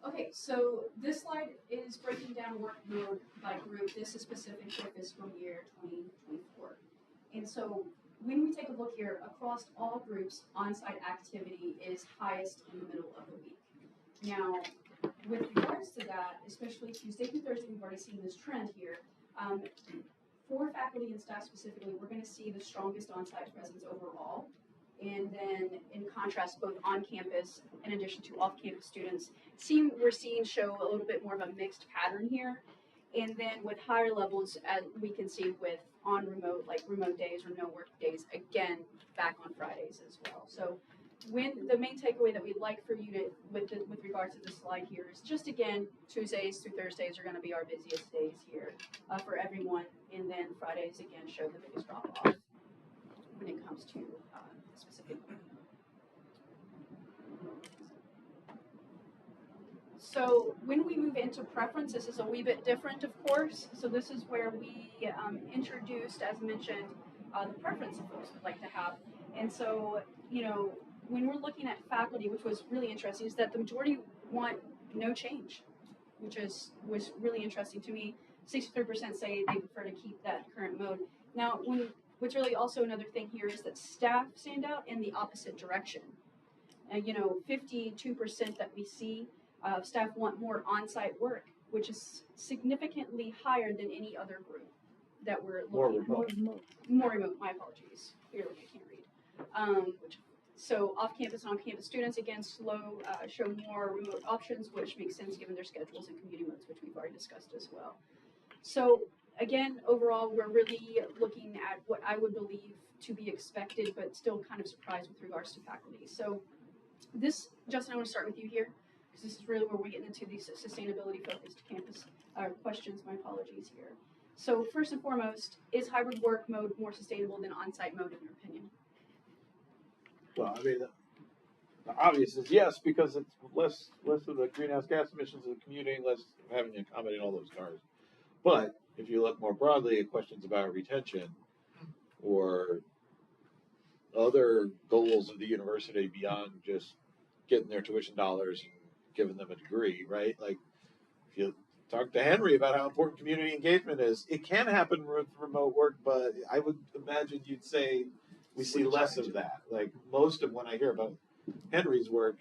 S4: Okay, so this slide is breaking down work mode by group. This is specific for fiscal year 2024. And so when we take a look here, across all groups, on-site activity is highest in the middle of the week. Now, with regards to that, especially Tuesday through Thursday, we've already seen this trend here. For faculty and staff specifically, we're going to see the strongest on-site presence overall. And then in contrast, both on campus in addition to off-campus students, we're seeing show a little bit more of a mixed pattern here. And then with higher levels, as we can see with on remote, like remote days or no work days, again, back on Fridays as well. So when the main takeaway that we'd like for you to, with regards to this slide here is just again, Tuesdays through Thursdays are going to be our busiest days here for everyone. And then Fridays, again, show the biggest drop off when it comes to specific. So when we move into preference, this is a wee bit different, of course. So this is where we introduced, as mentioned, the preference that folks would like to have. And so, when we're looking at faculty, which was really interesting, is that the majority want no change, which was really interesting to me. 63% say they prefer to keep that current mode. Now, what's really also another thing here is that staff stand out in the opposite direction. 52% that we see staff want more on-site work, which is significantly higher than any other group that we're looking at. More remote. My apologies. Clearly, I can't read. So off-campus and on-campus students, again, show more remote options, which makes sense given their schedules and commuting modes, which we've already discussed as well. So again, overall, we're really looking at what I would believe to be expected, but still kind of surprised with regards to faculty. So this, Justin, I want to start with you here, because this is really where we're getting into these sustainability-focused campus questions. My apologies here. So first and foremost, is hybrid work mode more sustainable than on-site mode in your opinion?
S6: Well, I mean, the obvious is yes, because it's less of the greenhouse gas emissions of commuting, less having to accommodate all those cars. But if you look more broadly at questions about retention or other goals of the university beyond just getting their tuition dollars and giving them a degree, right? Like, if you talk to Henry about how important community engagement is, it can happen with remote work, but I would imagine you'd say we see less of that. Like, most of when I hear about Henry's work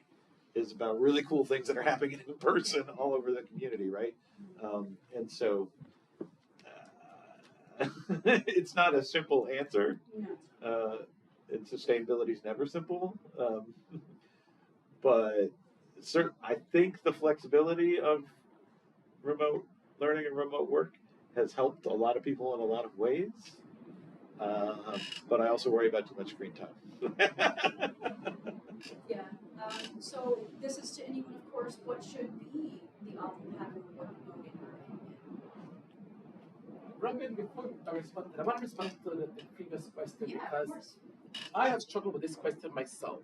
S6: is about really cool things that are happening in person all over the community, right? And so it's not a simple answer. And sustainability is never simple. But I think the flexibility of remote learning and remote work has helped a lot of people in a lot of ways. But I also worry about too much screen time.
S4: Yeah. So this is to anyone, of course, what should be the optimal hybrid work mode in your opinion?
S1: Robin, before I respond, I want to respond to the previous question
S4: Yeah,
S1: because
S4: of course.
S1: I have struggled with this question myself.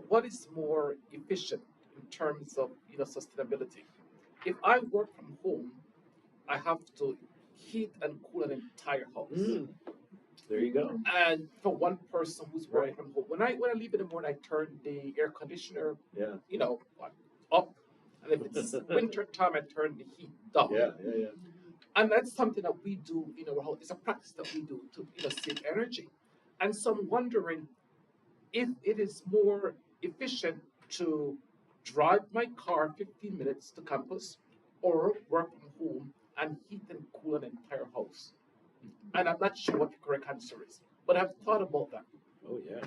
S1: what is more efficient in terms of sustainability? If I work from home, I have to heat and cool an entire house.
S6: There you go.
S1: And for one person who's working
S6: Right.
S1: from home, when I leave in the morning, I turn the air conditioner,
S6: Yeah.
S1: up, and if it's winter time, I turn the heat down.
S6: Yeah.
S1: And that's something that we do in our house. It's a practice that we do to save energy. And so I'm wondering if it is more efficient to drive my car 15 minutes to campus or work from home and heat and cool an entire house. And I'm not sure what the correct answer is, but I've thought about that.
S6: Oh yeah.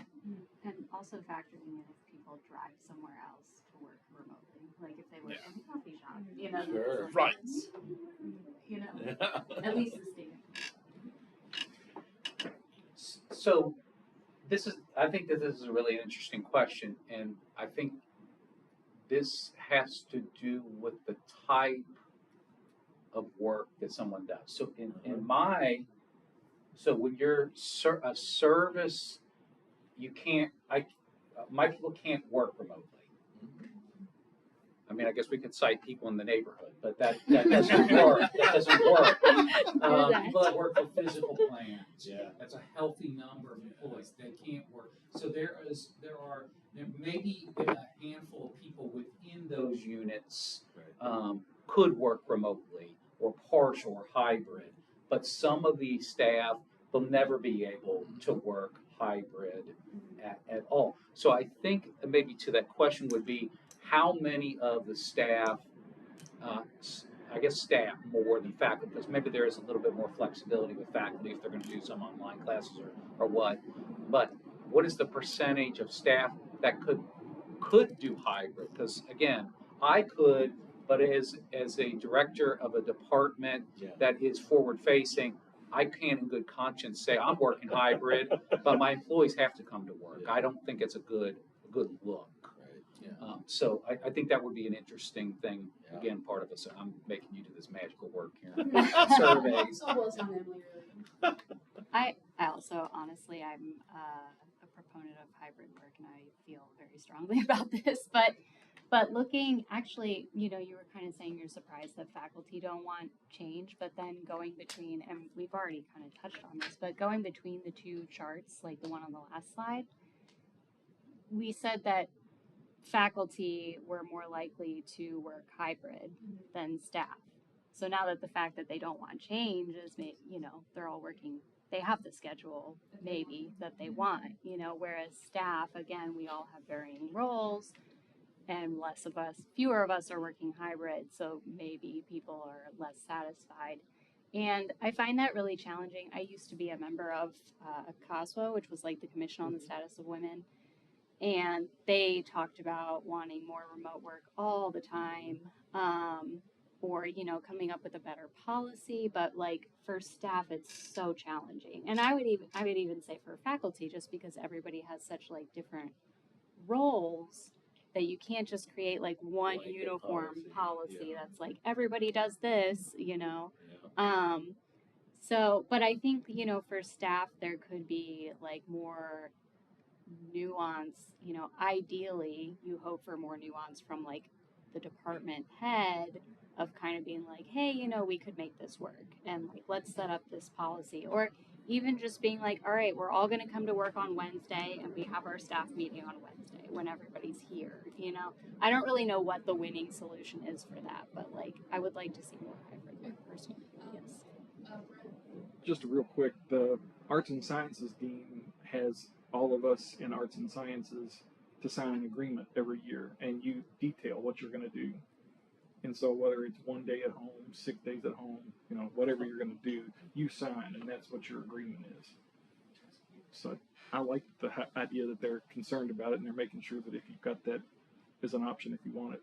S9: And also factoring in if people drive somewhere else to work remotely, like if they work in a coffee shop,
S6: Sure.
S1: Right.
S9: At least the state.
S5: So I think that this is a really interesting question, and I think this has to do with the type of work that someone does. So so when you're a service, my people can't work remotely. I mean, I guess we could cite people in the neighborhood, but that doesn't work. That doesn't work.
S11: People that work for physical plants.
S6: Yeah.
S11: That's a healthy number of employees. They can't work. So there may be a handful of people within those units
S5: Could work remotely or partial or hybrid, but some of the staff will never be able to work hybrid at all. So I think maybe to that question would be how many of the staff, I guess staff more than faculty, because maybe there is a little bit more flexibility with faculty if they're going to do some online classes or what. But what is the percentage of staff that could do hybrid? Because again, I could, but as a director of a department that is forward facing, I can't in good conscience say I'm working hybrid, but my employees have to come to work. I don't think it's a good look. So I think that would be an interesting thing. Again, part of us. I'm making you do this magical work here. Surveys.
S9: I also, honestly, I'm a proponent of hybrid work, and I feel very strongly about this. But looking, actually, you were kind of saying you're surprised that faculty don't want change, but then going between, and we've already kind of touched on this, but going between the two charts, like the one on the last slide, we said that faculty were more likely to work hybrid than staff. So now that the fact that they don't want change is, they're all working, they have the schedule maybe that they want, whereas staff, again, we all have varying roles and fewer of us are working hybrid. So maybe people are less satisfied. And I find that really challenging. I used to be a member of COSWA, which was like the Commission on the Status of Women. And they talked about wanting more remote work all the time, or, coming up with a better policy. But like for staff, it's so challenging. And I would even say for faculty, just because everybody has such like different roles that you can't just create like one uniform policy that's like everybody does this, So, but I think, for staff, there could be like more nuance, ideally you hope for more nuance from like the department head of kind of being like, hey, we could make this work and like, let's set up this policy, or even just being like, all right, we're all going to come to work on Wednesday and we have our staff meeting on Wednesday when everybody's here. I don't really know what the winning solution is for that, but like, I would like to see more hybrid work personally. Yes.
S12: Just real quick, the Arts and Sciences Dean has all of us in Arts and Sciences to sign an agreement every year, and you detail what you're going to do. And so whether it's 1 day at home, 6 days at home, whatever you're going to do, you sign, and that's what your agreement is. So I like the idea that they're concerned about it, and they're making sure that if you've got that as an option if you want it.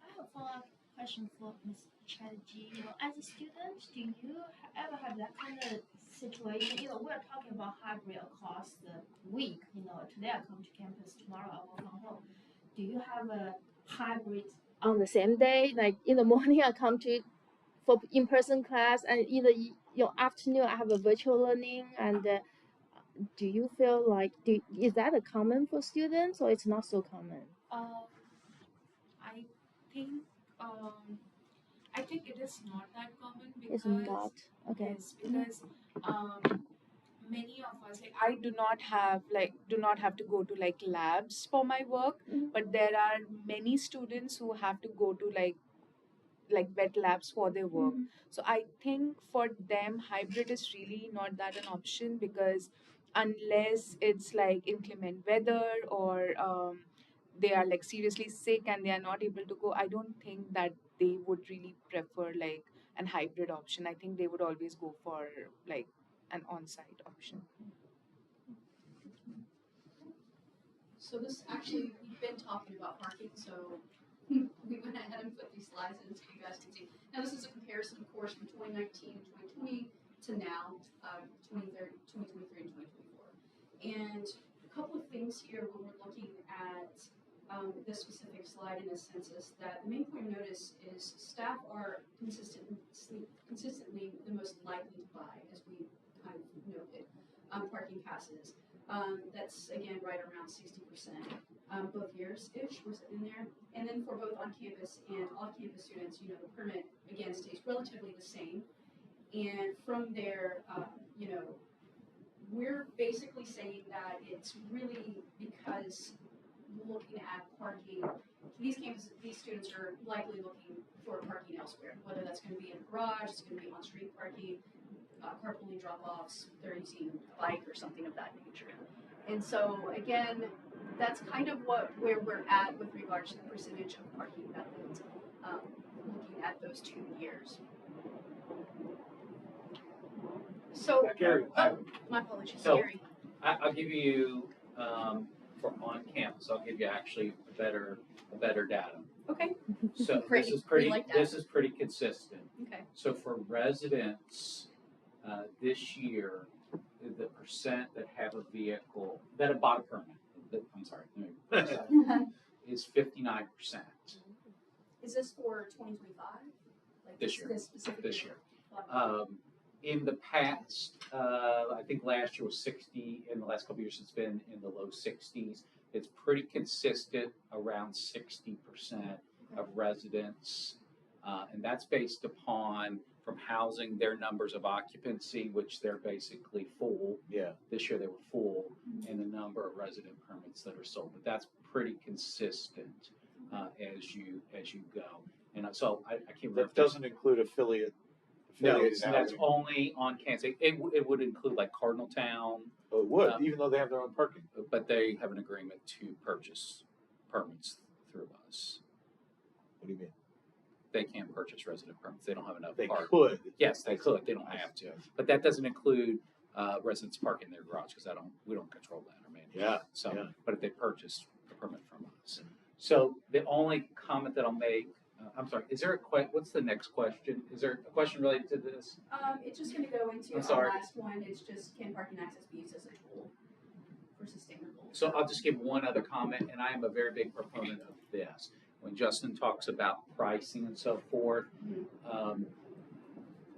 S8: I have a follow-up question for Ms. Chatterjee. As a student, do you ever have that kind of situation? We're talking about hybrid across the week. Today I come to campus, tomorrow I work from home. Do you have a hybrid on the same day? Like in the morning I come to for in-person class, and in the afternoon I have a virtual learning, and do you feel like is that a common for students or it's not so common?
S7: I think I think it is not that common
S8: It's
S7: because
S8: not. Okay.
S7: yes, because many of us, like I do not have to go to like labs for my work,
S8: Mhm.
S7: but there are many students who have to go to like wet labs for their work.
S8: Mhm.
S7: So I think for them hybrid is really not that an option, because unless it's like inclement weather or they are like seriously sick and they are not able to go, I don't think that they would really prefer like an hybrid option. I think they would always go for like an on-site option.
S4: So this actually, we've been talking about parking, so we went ahead and put these slides in so you guys can see. Now this is a comparison, of course, from 2019 and 2020 to now, 2023 and 2024. And a couple of things here when we're looking at this specific slide in a census, that the main point of notice is staff are consistently the most likely to buy, as we kind of noted, parking passes. That's again right around 60%. Both years-ish was in there. And then for both on-campus and off-campus students, you know, the permit again stays relatively the same. And from there, you know, we're basically saying that it's really because looking at parking, these students are likely looking for parking elsewhere, whether that's going to be in a garage, it's going to be on-street parking, carpooling drop-offs, they're using a bike or something of that nature. And so again, that's kind of where we're at with regards to the percentage of parking methods, looking at those 2 years. So,
S5: Gary,
S4: my apologies,
S5: so
S4: Gary.
S5: I'll give you for on campus. I'll give you actually better data.
S4: Okay.
S5: So
S4: Great.
S5: this is pretty.
S4: Like that.
S5: This is pretty consistent.
S4: Okay.
S5: So for residents this year, the percent that have a vehicle that have bought a permit. I'm sorry. Is 59%.
S4: Is this for 2025? Like
S5: This year.
S4: This
S5: year. In the past, I think last year was 60. In the last couple of years, it's been in the low 60s. It's pretty consistent around 60% of residents, and that's based upon from housing their numbers of occupancy, which they're basically full.
S6: Yeah.
S5: This year they were full, and the number of resident permits that are sold. But that's pretty consistent as you go. And so I can't remember.
S6: That doesn't include affiliated
S5: That's only on campus. It would include like Cardinal Town.
S6: Oh, it would, even though they have their own parking.
S5: But they have an agreement to purchase permits through us.
S6: What do you mean?
S5: They can't purchase resident permits. They don't have enough
S6: They
S5: parking.
S6: could.
S5: Yes, they could. They don't have to. But that doesn't include residents parking in their garage because we don't control that or manage.
S6: Yeah.
S5: So,
S6: yeah.
S5: but if they purchase a permit from us. So the only comment that I'll make. I'm sorry. Is there what's the next question? Is there a question related to this?
S4: It's just going to go into our last one. It's just, can parking access be used as a tool for sustainable?
S5: So I'll just give one other comment, and I am a very big proponent of this. When Justin talks about pricing and so forth,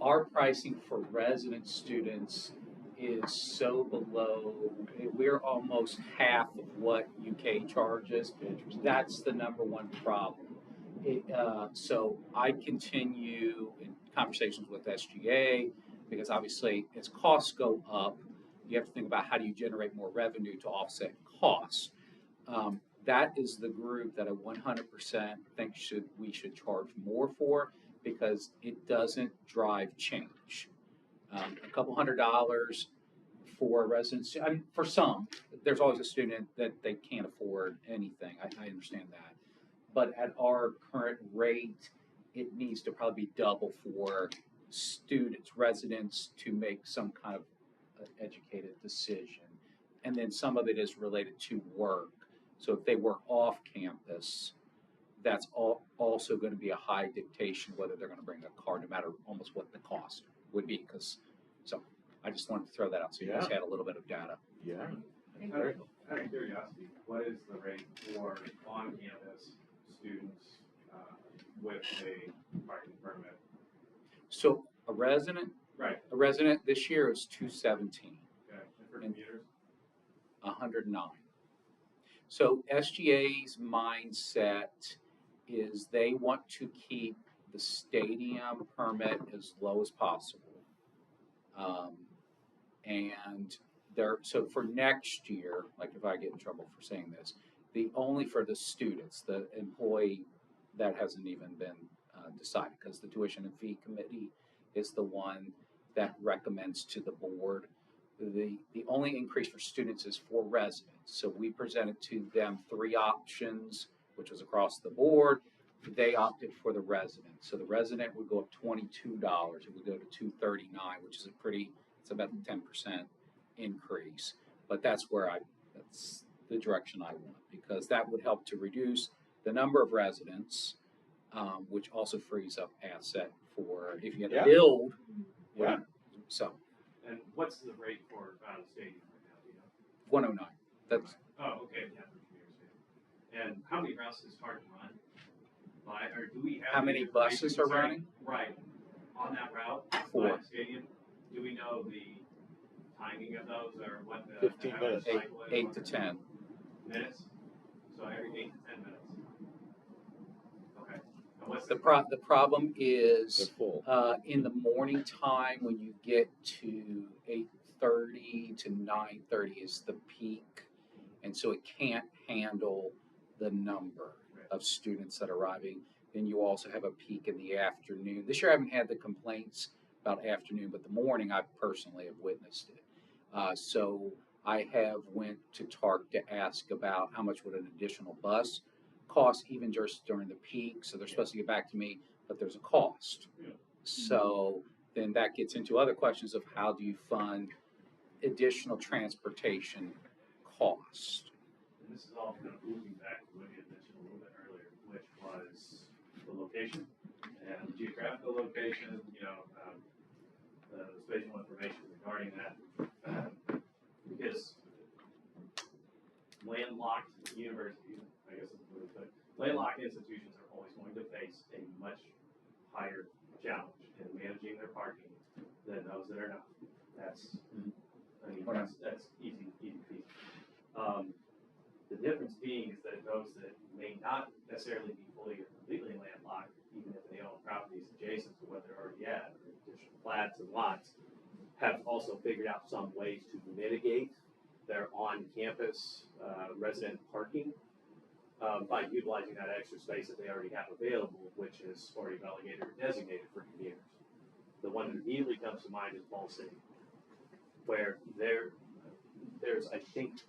S5: our pricing for resident students is so below, we're almost half of what UK charges. That's the number one problem. So I continue in conversations with SGA because obviously as costs go up, you have to think about how do you generate more revenue to offset costs. That is the group that I 100% think we should charge more for because it doesn't drive change. A couple $100 for residents. I mean, for some, there's always a student that they can't afford anything. I understand that. But at our current rate, it needs to probably be double for students, residents, to make some kind of educated decision. And then some of it is related to work. So if they work off campus, that's also going to be a high dictation whether they're going to bring a car, no matter almost what the cost would be. So I just wanted to throw that out so you guys had a little bit of data.
S6: Yeah.
S10: Out of curiosity, what is the rate for on-campus students with a parking permit?
S5: So a resident this year is $217.
S10: Okay. And for commuters?
S5: 109. So SGA's mindset is they want to keep the stadium permit as low as possible. And so for next year, like if I get in trouble for saying this, only for the students, the employee, that hasn't even been decided, because the tuition and fee committee is the one that recommends to the board. The only increase for students is for residents. So we presented to them 3 options, which was across the board. They opted for the resident. So the resident would go up $22. It would go to $239, which is it's about a 10% increase. But that's the direction I want, because that would help to reduce the number of residents, which also frees up asset for if you had to build.
S6: Yeah.
S5: So.
S10: And what's the rate for stadium right now? Do you know?
S5: 109. That's.
S10: Oh, okay. Yeah, for Commuter Stadium. And how many routes is hard to run? Or do we have
S5: How many buses are running?
S10: Right. On that route?
S5: 4.
S10: By the stadium? Do we know the timing of those, or what the
S6: 15 minutes.
S5: 8 to 10
S10: minutes? So every 8 to 10 minutes. Okay. And what's
S5: the problem
S6: They're
S5: is
S6: full.
S5: in the morning time when you get to 8:30 to 9:30 is the peak, and so it can't handle the number of students that are arriving. Then you also have a peak in the afternoon. This year I haven't had the complaints about afternoon, but the morning I personally have witnessed it. So I have went to TARC to ask about how much would an additional bus cost, even just during the peak. So they're supposed to get back to me, but there's a cost. So then that gets into other questions of how do you fund additional transportation cost.
S10: And this is all kind of moving back to what you had mentioned a little bit earlier, which was the location and geographical location, the spatial information regarding that. Because landlocked universities, I guess is what it's put, landlocked institutions are always going to face a much higher challenge in managing their parking than those that are not. That's easy peasy. The difference being is that those that may not necessarily be fully or completely landlocked, even if they own properties adjacent to what they're already at, or additional flats and lots, have also figured out some ways to mitigate their on-campus resident parking by utilizing that extra space that they already have available, which is already relegated or designated for commuters. The one that immediately comes to mind is Ball City, where there's I think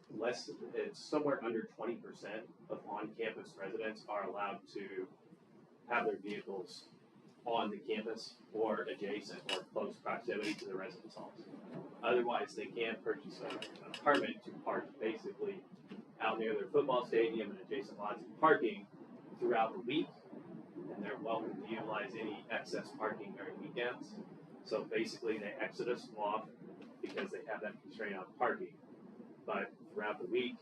S10: it's somewhere under 20% of on-campus residents are allowed to have their vehicles on the campus or adjacent or close proximity to the residence halls. Otherwise, they can't purchase an apartment to park basically out near their football stadium and adjacent lots of parking throughout the week, and they're welcome to utilize any excess parking during weekends. So basically, they exit us off because they have that constraint on parking. But throughout the week,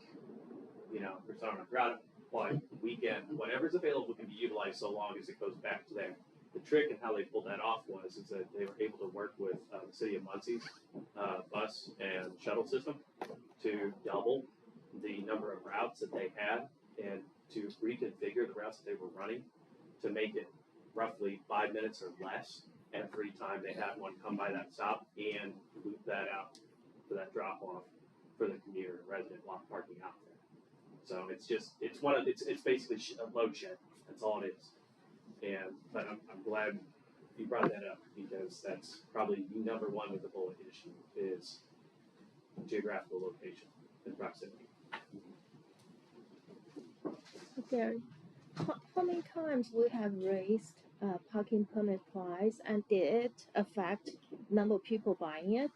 S10: throughout the weekend, whatever's available can be utilized so long as it goes back to there. The trick and how they pulled that off is that they were able to work with the city of Muncie's bus and shuttle system to double the number of routes that they had and to reconfigure the routes that they were running to make it roughly 5 minutes or less every time they had one come by that stop and loop that out for that drop off for the commuter and resident block parking out there. So it's basically a load shed. That's all it is. But I'm glad you brought that up because that's probably the number one with the bullet issue is geographical location and proximity.
S8: Okay. How many times we have raised parking permit price, and did it affect number of people buying it?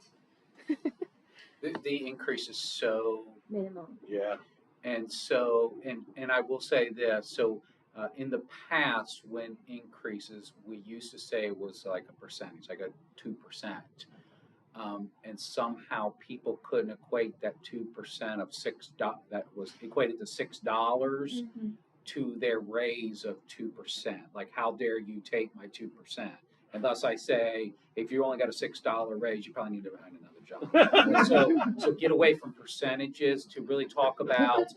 S5: The increase is so
S8: minimum.
S6: Yeah.
S5: And so, and I will say this, so in the past, when increases, we used to say it was like a percentage, like a 2%. And somehow people couldn't equate that 2% of $6, that was equated to $6 to their raise of 2%. Like, how dare you take my 2%? And thus I say, if you only got a $6 raise, you probably need to find another
S11: John. So get away from percentages to really talk about,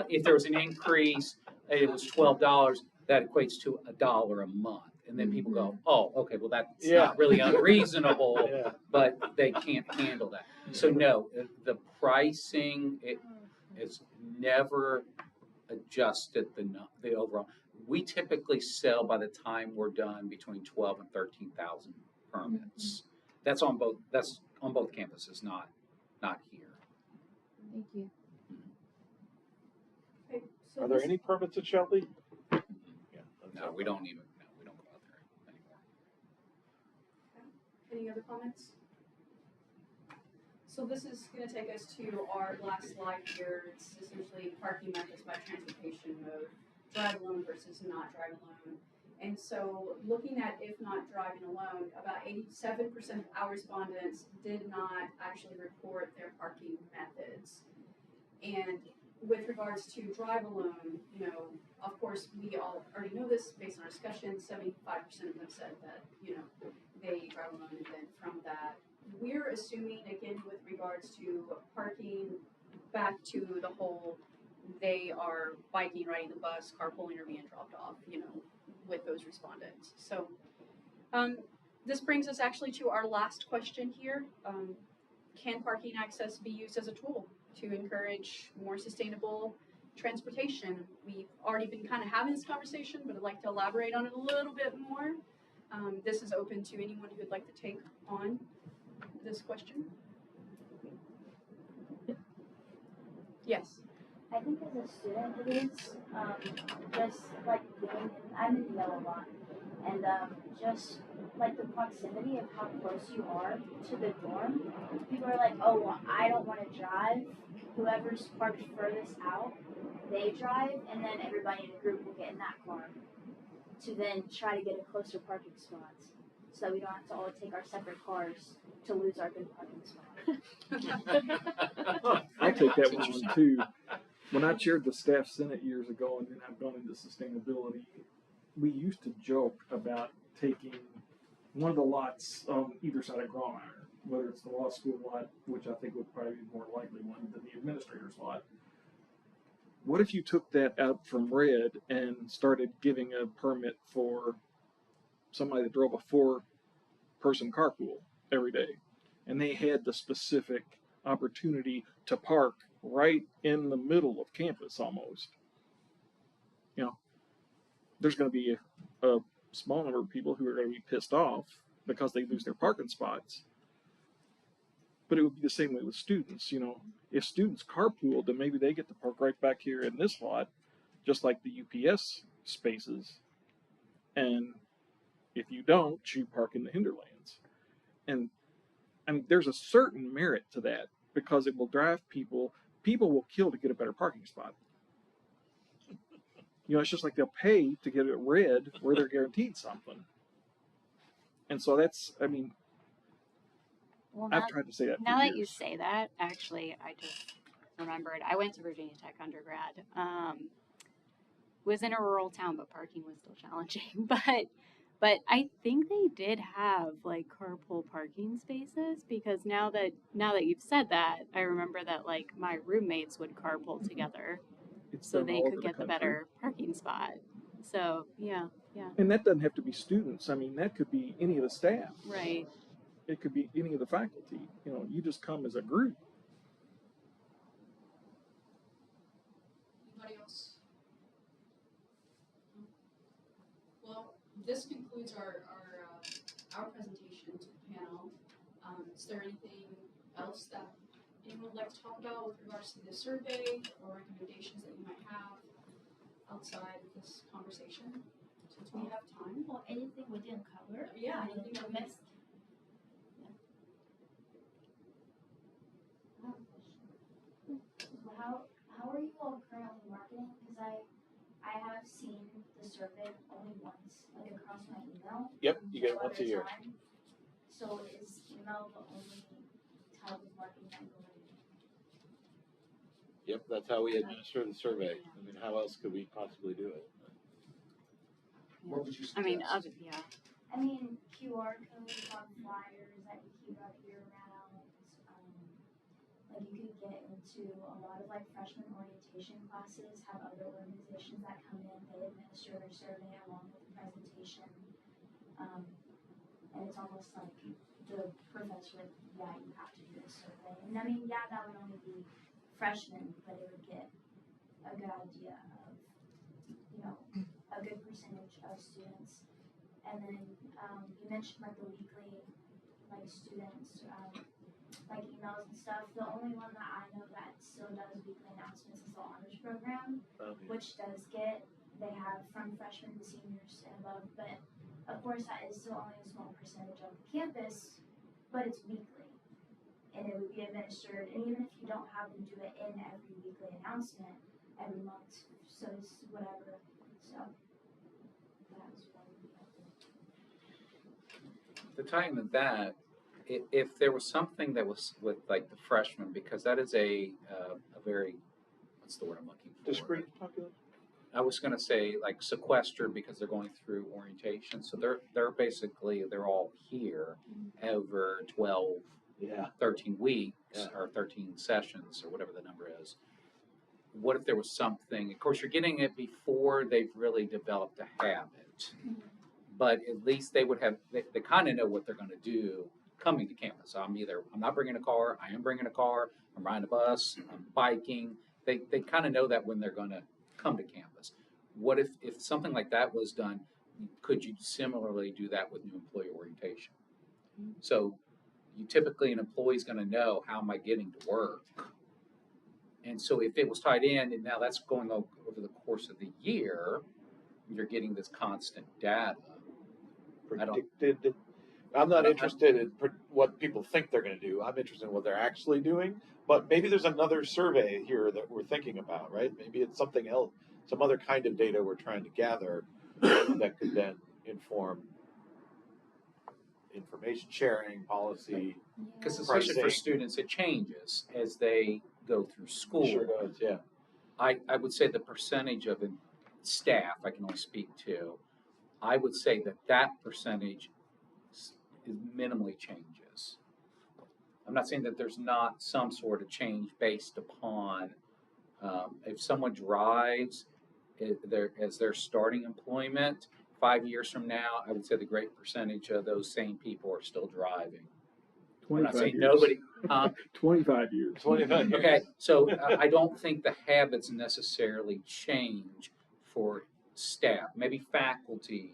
S11: if there was an increase, it was $12, that equates to $1 a month. And then people go, oh, okay, well, that's not really unreasonable,
S6: Yeah.
S11: but they can't handle that. So no, the pricing, it's never adjusted the overall. We typically sell by the time we're done between 12 and 13,000 permits. That's on both campuses, not here.
S8: Thank you.
S4: Okay, so
S6: Are there
S4: this-
S6: any permits at Shelby? Yeah.
S11: No, we don't go out there anymore.
S4: Any other comments? So this is going to take us to our last slide here. It's essentially parking methods by transportation mode, drive alone versus not drive alone. And so looking at if not driving alone, about 87% of our respondents did not actually report their parking methods. And with regards to drive alone, you know, of course, we all already know this based on our discussion. 75% of them said that, you know, they drive alone, and then from that, we're assuming, again, with regards to parking, back to the whole, they are biking, riding the bus, carpooling, or being dropped off, you know, with those respondents. So this brings us actually to our last question here. Can parking access be used as a tool to encourage more sustainable transportation? We've already been kind of having this conversation, but I'd like to elaborate on it a little bit more. This is open to anyone who would like to take on this question. Yes.
S8: I think as a student it is just like being, I'm in the yellow line, and just like the proximity of how close you are to the dorm. People are like, oh, well, I don't want to drive. Whoever's parked furthest out, they drive, and then everybody in a group will get in that car to then try to get a closer parking spot, so that we don't have to all take our separate cars to lose our good parking spot.
S12: I'll take that one too. When I chaired the staff senate years ago, and then I've gone into sustainability, we used to joke about taking one of the lots on either side of Grawemeyer, whether it's the law school lot, which I think would probably be more likely one than the administrator's lot. What if you took that out from red and started giving a permit for somebody that drove a 4-person carpool every day, and they had the specific opportunity to park right in the middle of campus almost? You know, there's going to be a small number of people who are going to be pissed off because they lose their parking spots. But it would be the same way with students. You know, if students carpool, then maybe they get to park right back here in this lot, just like the UPS spaces. And if you don't, you park in the hinterlands. And I mean, there's a certain merit to that, because it will drive people will kill to get a better parking spot. You know, it's just like they'll pay to get it red where they're guaranteed something. And so that's, I mean,
S9: Well,
S12: I've tried to say that.
S9: now
S12: for
S9: that
S12: years.
S9: you say that, actually, I just remembered. I went to Virginia Tech undergrad. Was in a rural town, but parking was still challenging. But I think they did have like carpool parking spaces, because now that you've said that, I remember that like my roommates would carpool together,
S12: It's
S9: so
S12: done
S9: they
S12: all
S9: could
S12: over
S9: get the
S12: country.
S9: better parking spot. So yeah,
S12: And that doesn't have to be students. I mean, that could be any of the staff.
S9: right.
S12: It could be any of the faculty. You know, you just come as a group.
S4: Anybody else? Well, this concludes our presentation to the panel. Is there anything else that anyone would like to talk about with regards to the survey, or recommendations that you might have outside of this conversation, since we have time?
S8: Or anything we didn't cover?
S4: Yeah, anything that we missed?
S8: How are you all currently marketing? Because I have seen the survey only once, like across my email.
S6: Yep, you get it
S8: no
S6: once a
S8: other
S6: year.
S8: time. So is email the only type of marketing I'm going to do?
S6: Yep, that's how we administer the survey. I mean, how else could we possibly do it?
S1: What would you suggest?
S9: I mean, yeah.
S8: I mean, QR codes on flyers that you keep up year round,
S13: Like you could get into a lot of like freshman orientation classes, have other organizations that come in, they administer a survey along with the presentation. And it's almost like the professor, yeah, you have to do this survey. And I mean, yeah, that would only be freshmen, but it would get a good idea of, you know, a good percentage of students. And then you mentioned like the weekly, like students, like emails and stuff. The only one that I know that still does weekly announcements is the honors program, which does get, they have from freshmen to seniors and above, but of course that is still only a small percentage of the campus, but it's weekly. And it would be administered, and even if you don't have them do it in every weekly announcement, every month, so it's whatever, so that's what would be helpful.
S11: To tie into that, if there was something that was with like the freshmen, because that is a very, what's the word I'm looking for?
S6: Discrete population?
S11: I was going to say like sequestered because they're going through orientation. So they're basically, they're all here over 12, 13 weeks or 13 sessions or whatever the number is. What if there was something, of course you're getting it before they've really developed a habit, but at least they would have, they kind of know what they're going to do coming to campus. I'm not bringing a car, I am bringing a car, I'm riding a bus, I'm biking. They kind of know that when they're going to come to campus. What if something like that was done, could you similarly do that with new employee orientation? So you typically, an employee is going to know, how am I getting to work? And so if it was tied in, and now that's going over the course of the year, you're getting this constant data.
S6: Predicted. I'm not interested in what people think they're going to do. I'm interested in what they're actually doing. But maybe there's another survey here that we're thinking about, right? Maybe it's something else, some other kind of data we're trying to gather that could then inform information sharing, policy.
S11: Because especially for students, it changes as they go through school.
S6: Sure does, yeah.
S11: I would say the percentage of staff, I can only speak to, I would say that percentage is minimally changes. I'm not saying that there's not some sort of change based upon if someone drives as their starting employment 5 years from now, I would say the great percentage of those same people are still driving.
S12: 25 years.
S11: Nobody.
S12: 25 years.
S6: 25 years.
S11: Okay, so I don't think the habits necessarily change for staff, maybe faculty,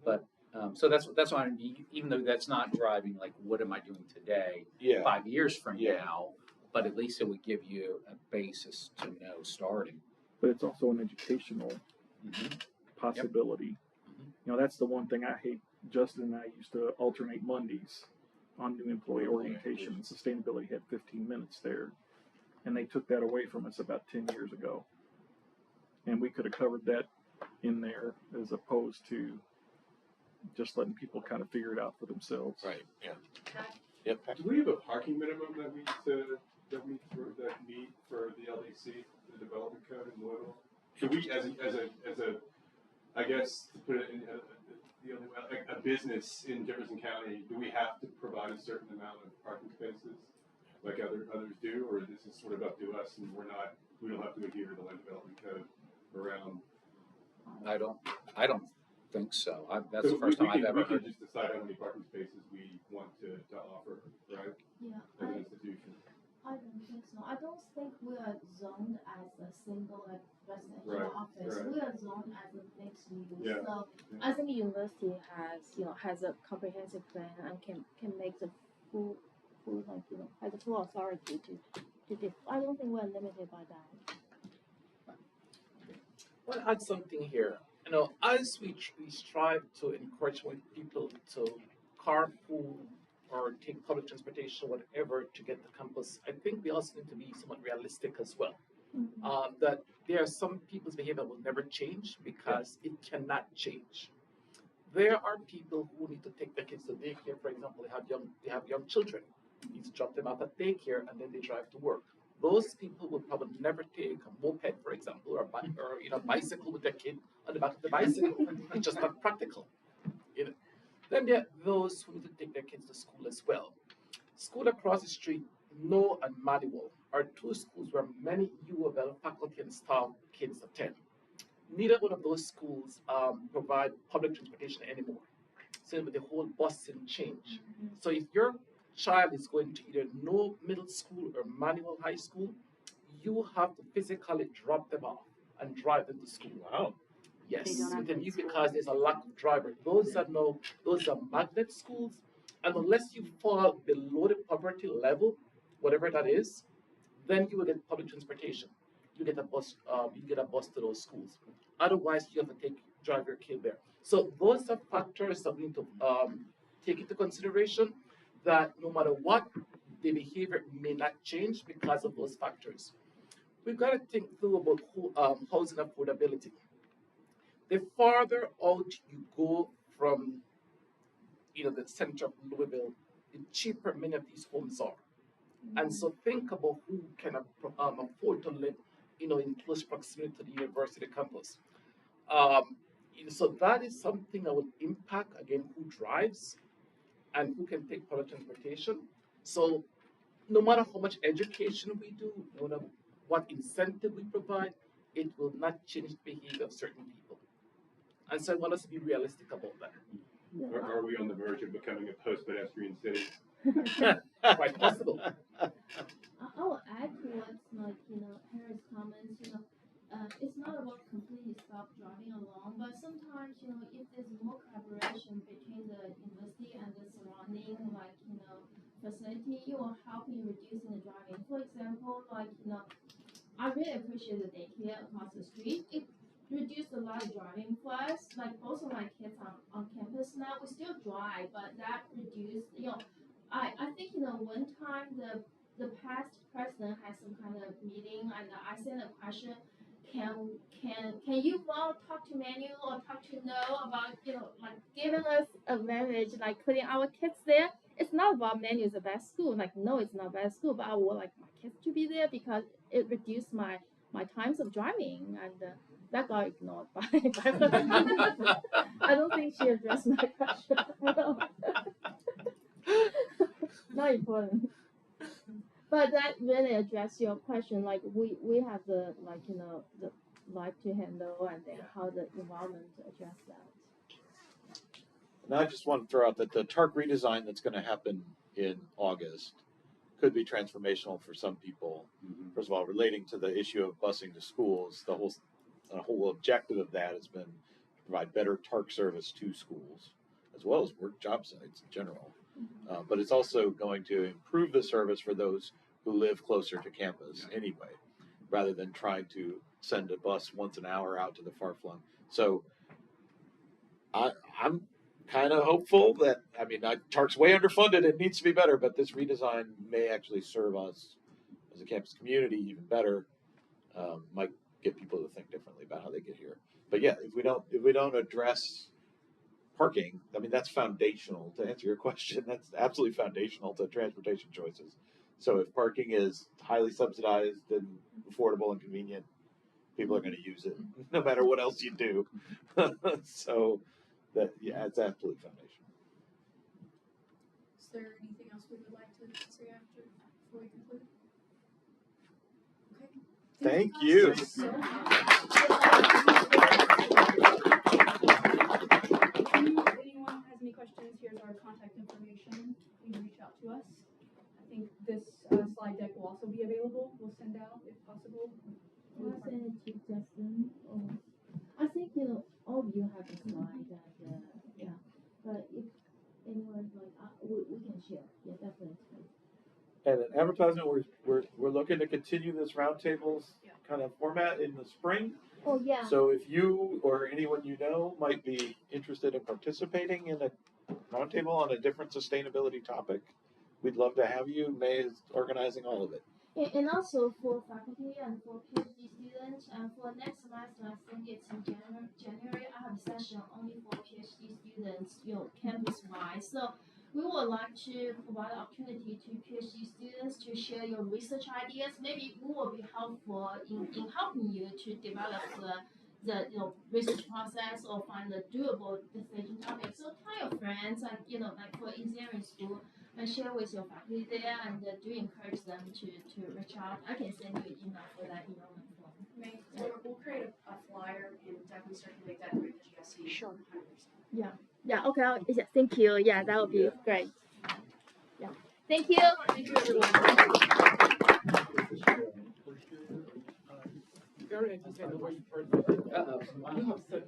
S11: but so that's why even though that's not driving, like what am I doing today, 5 years from now, but at least it would give you a basis to know starting.
S12: But it's also an educational possibility. You know, that's the one thing I hate. Justin and I used to alternate Mondays on new employee orientation, and sustainability had 15 minutes there. And they took that away from us about 10 years ago. And we could have covered that in there as opposed to just letting people kind of figure it out for themselves.
S6: Right, yeah.
S14: Yep. Do we have a parking minimum that we meet for the LDC, the development code in Louisville? Do we, as a, I guess to put it in a business in Jefferson County, do we have to provide a certain amount of parking spaces like others do, or is this sort of up to us and we don't have to adhere to the land development code around?
S11: I don't think so. That's the first time I've ever heard.
S14: We can just decide how many parking spaces we want to offer, right?
S8: Yeah.
S14: As an institution.
S8: I don't think so. I don't think we are zoned as a single residential office. Right. We are zoned as a mixed use.
S14: Yeah.
S8: So I think the university has a comprehensive plan and can make the full has the full authority to I don't think we're limited by that.
S1: Well, I'll add something here. You know, as we strive to encourage people to carpool or take public transportation, whatever, to get to campus, I think we also need to be somewhat realistic as well. That there are some people's behavior will never change because it cannot change. There are people who need to take their kids to daycare, for example. They have young children. You need to drop them off at daycare and then they drive to work. Those people will probably never take a moped, for example, or bicycle with their kid on the back of the bicycle. It's just not practical. Then there are those who need to take their kids to school as well. School across the street No and Manual are two schools where many UofL faculty and staff kids attend. Neither one of those schools provide public transportation anymore. So with the whole busing change. So if your child is going to either no middle school or Manual high school, you have to physically drop them off and drive them to school.
S6: Wow.
S4: They
S1: Yes,
S4: don't have
S1: within
S4: good
S1: you
S4: schools.
S1: because there's a lack of drivers. Those are magnet schools, and unless you fall below the poverty level, whatever that is, then you will get public transportation. You get a bus. You get a bus to those schools. Otherwise, you have to drive your kid there. So those are factors that we need to take into consideration. That no matter what, the behavior may not change because of those factors. We've got to think through about housing affordability. The farther out you go from the center of Louisville, the cheaper many of these homes are. And so think about who can afford to live in close proximity to the university campus. So that is something that will impact again who drives and who can take public transportation. So no matter how much education we do, no matter what incentive we provide, it will not change the behavior of certain people. And so I want us to be realistic about that.
S14: Are we on the verge of becoming a post-pedestrian city?
S1: Quite possible.
S8: I will add to what's Harry's comments. It's not about completely stop driving along, but sometimes if there's more collaboration between the university and the surrounding facility, it will help in reducing the driving. For example, I really appreciate the daycare across the street. It reduced a lot of driving for us. Like both of my kids are on campus now. We still drive, but that reduced. I think one time the past president had some kind of meeting, and I sent a question. Can you all talk to Manu or talk to No about giving us a marriage, putting our kids there? It's not about Manu is the best school. No, it's not best school, but I would like my kids to be there because it reduced my times of driving, and that got ignored by I don't think she addressed my question. Not important. But that really addressed your question. We have the the life to handle, and then how the environment to address that.
S6: And I just want to throw out that the TARC redesign that's going to happen in August could be transformational for some people.
S5: Mm-hmm.
S6: First of all, relating to the issue of busing to schools, the whole objective of that has been to provide better TARC service to schools, as well as work job sites in general. But it's also going to improve the service for those who live closer to campus anyway, rather than trying to send a bus once an hour out to the far-flung. So I'm kind of hopeful that, TARC's way underfunded, it needs to be better, but this redesign may actually serve us as a campus community even better, might get people to think differently about how they get here. But yeah, if we don't address parking, that's foundational to answer your question. That's absolutely foundational to transportation choices. So if parking is highly subsidized and affordable and convenient, people are going to use it no matter what else you do. So it's absolutely foundational.
S15: Is there anything else we would like to say before we conclude? Okay.
S6: Thank you.
S15: So If anyone has any questions, here's our contact information. You can reach out to us. I think this slide deck will also be available. We'll send out if possible.
S8: Can I send it to Justin? I think all of you have a slide that but if anyone we can share. Yeah, definitely.
S6: And an advertisement, we're looking to continue this roundtables kind of format in the spring.
S8: Oh yeah.
S6: So if you or anyone you know might be interested in participating in a roundtable on a different sustainability topic, we'd love to have you. May is organizing all of it.
S8: And also for faculty and for PhD students, and for next semester, I think it's in January, I have a session only for PhD students, campus-wide. So we would like to provide opportunity to PhD students to share your research ideas. Maybe we will be helpful in helping you to develop the research process or find the doable decision topic. So tell your friends, for engineering school, share with your faculty there, and do encourage them to reach out. I can send you an email for that enrollment form.
S4: We'll create a flyer and definitely circulate that through the GSC.
S8: Sure. Yeah. Okay. Yeah. Thank you. Yeah, that would be great. Yeah. Thank you.
S4: Thank you, everyone.
S1: Very interesting the way you heard. You have said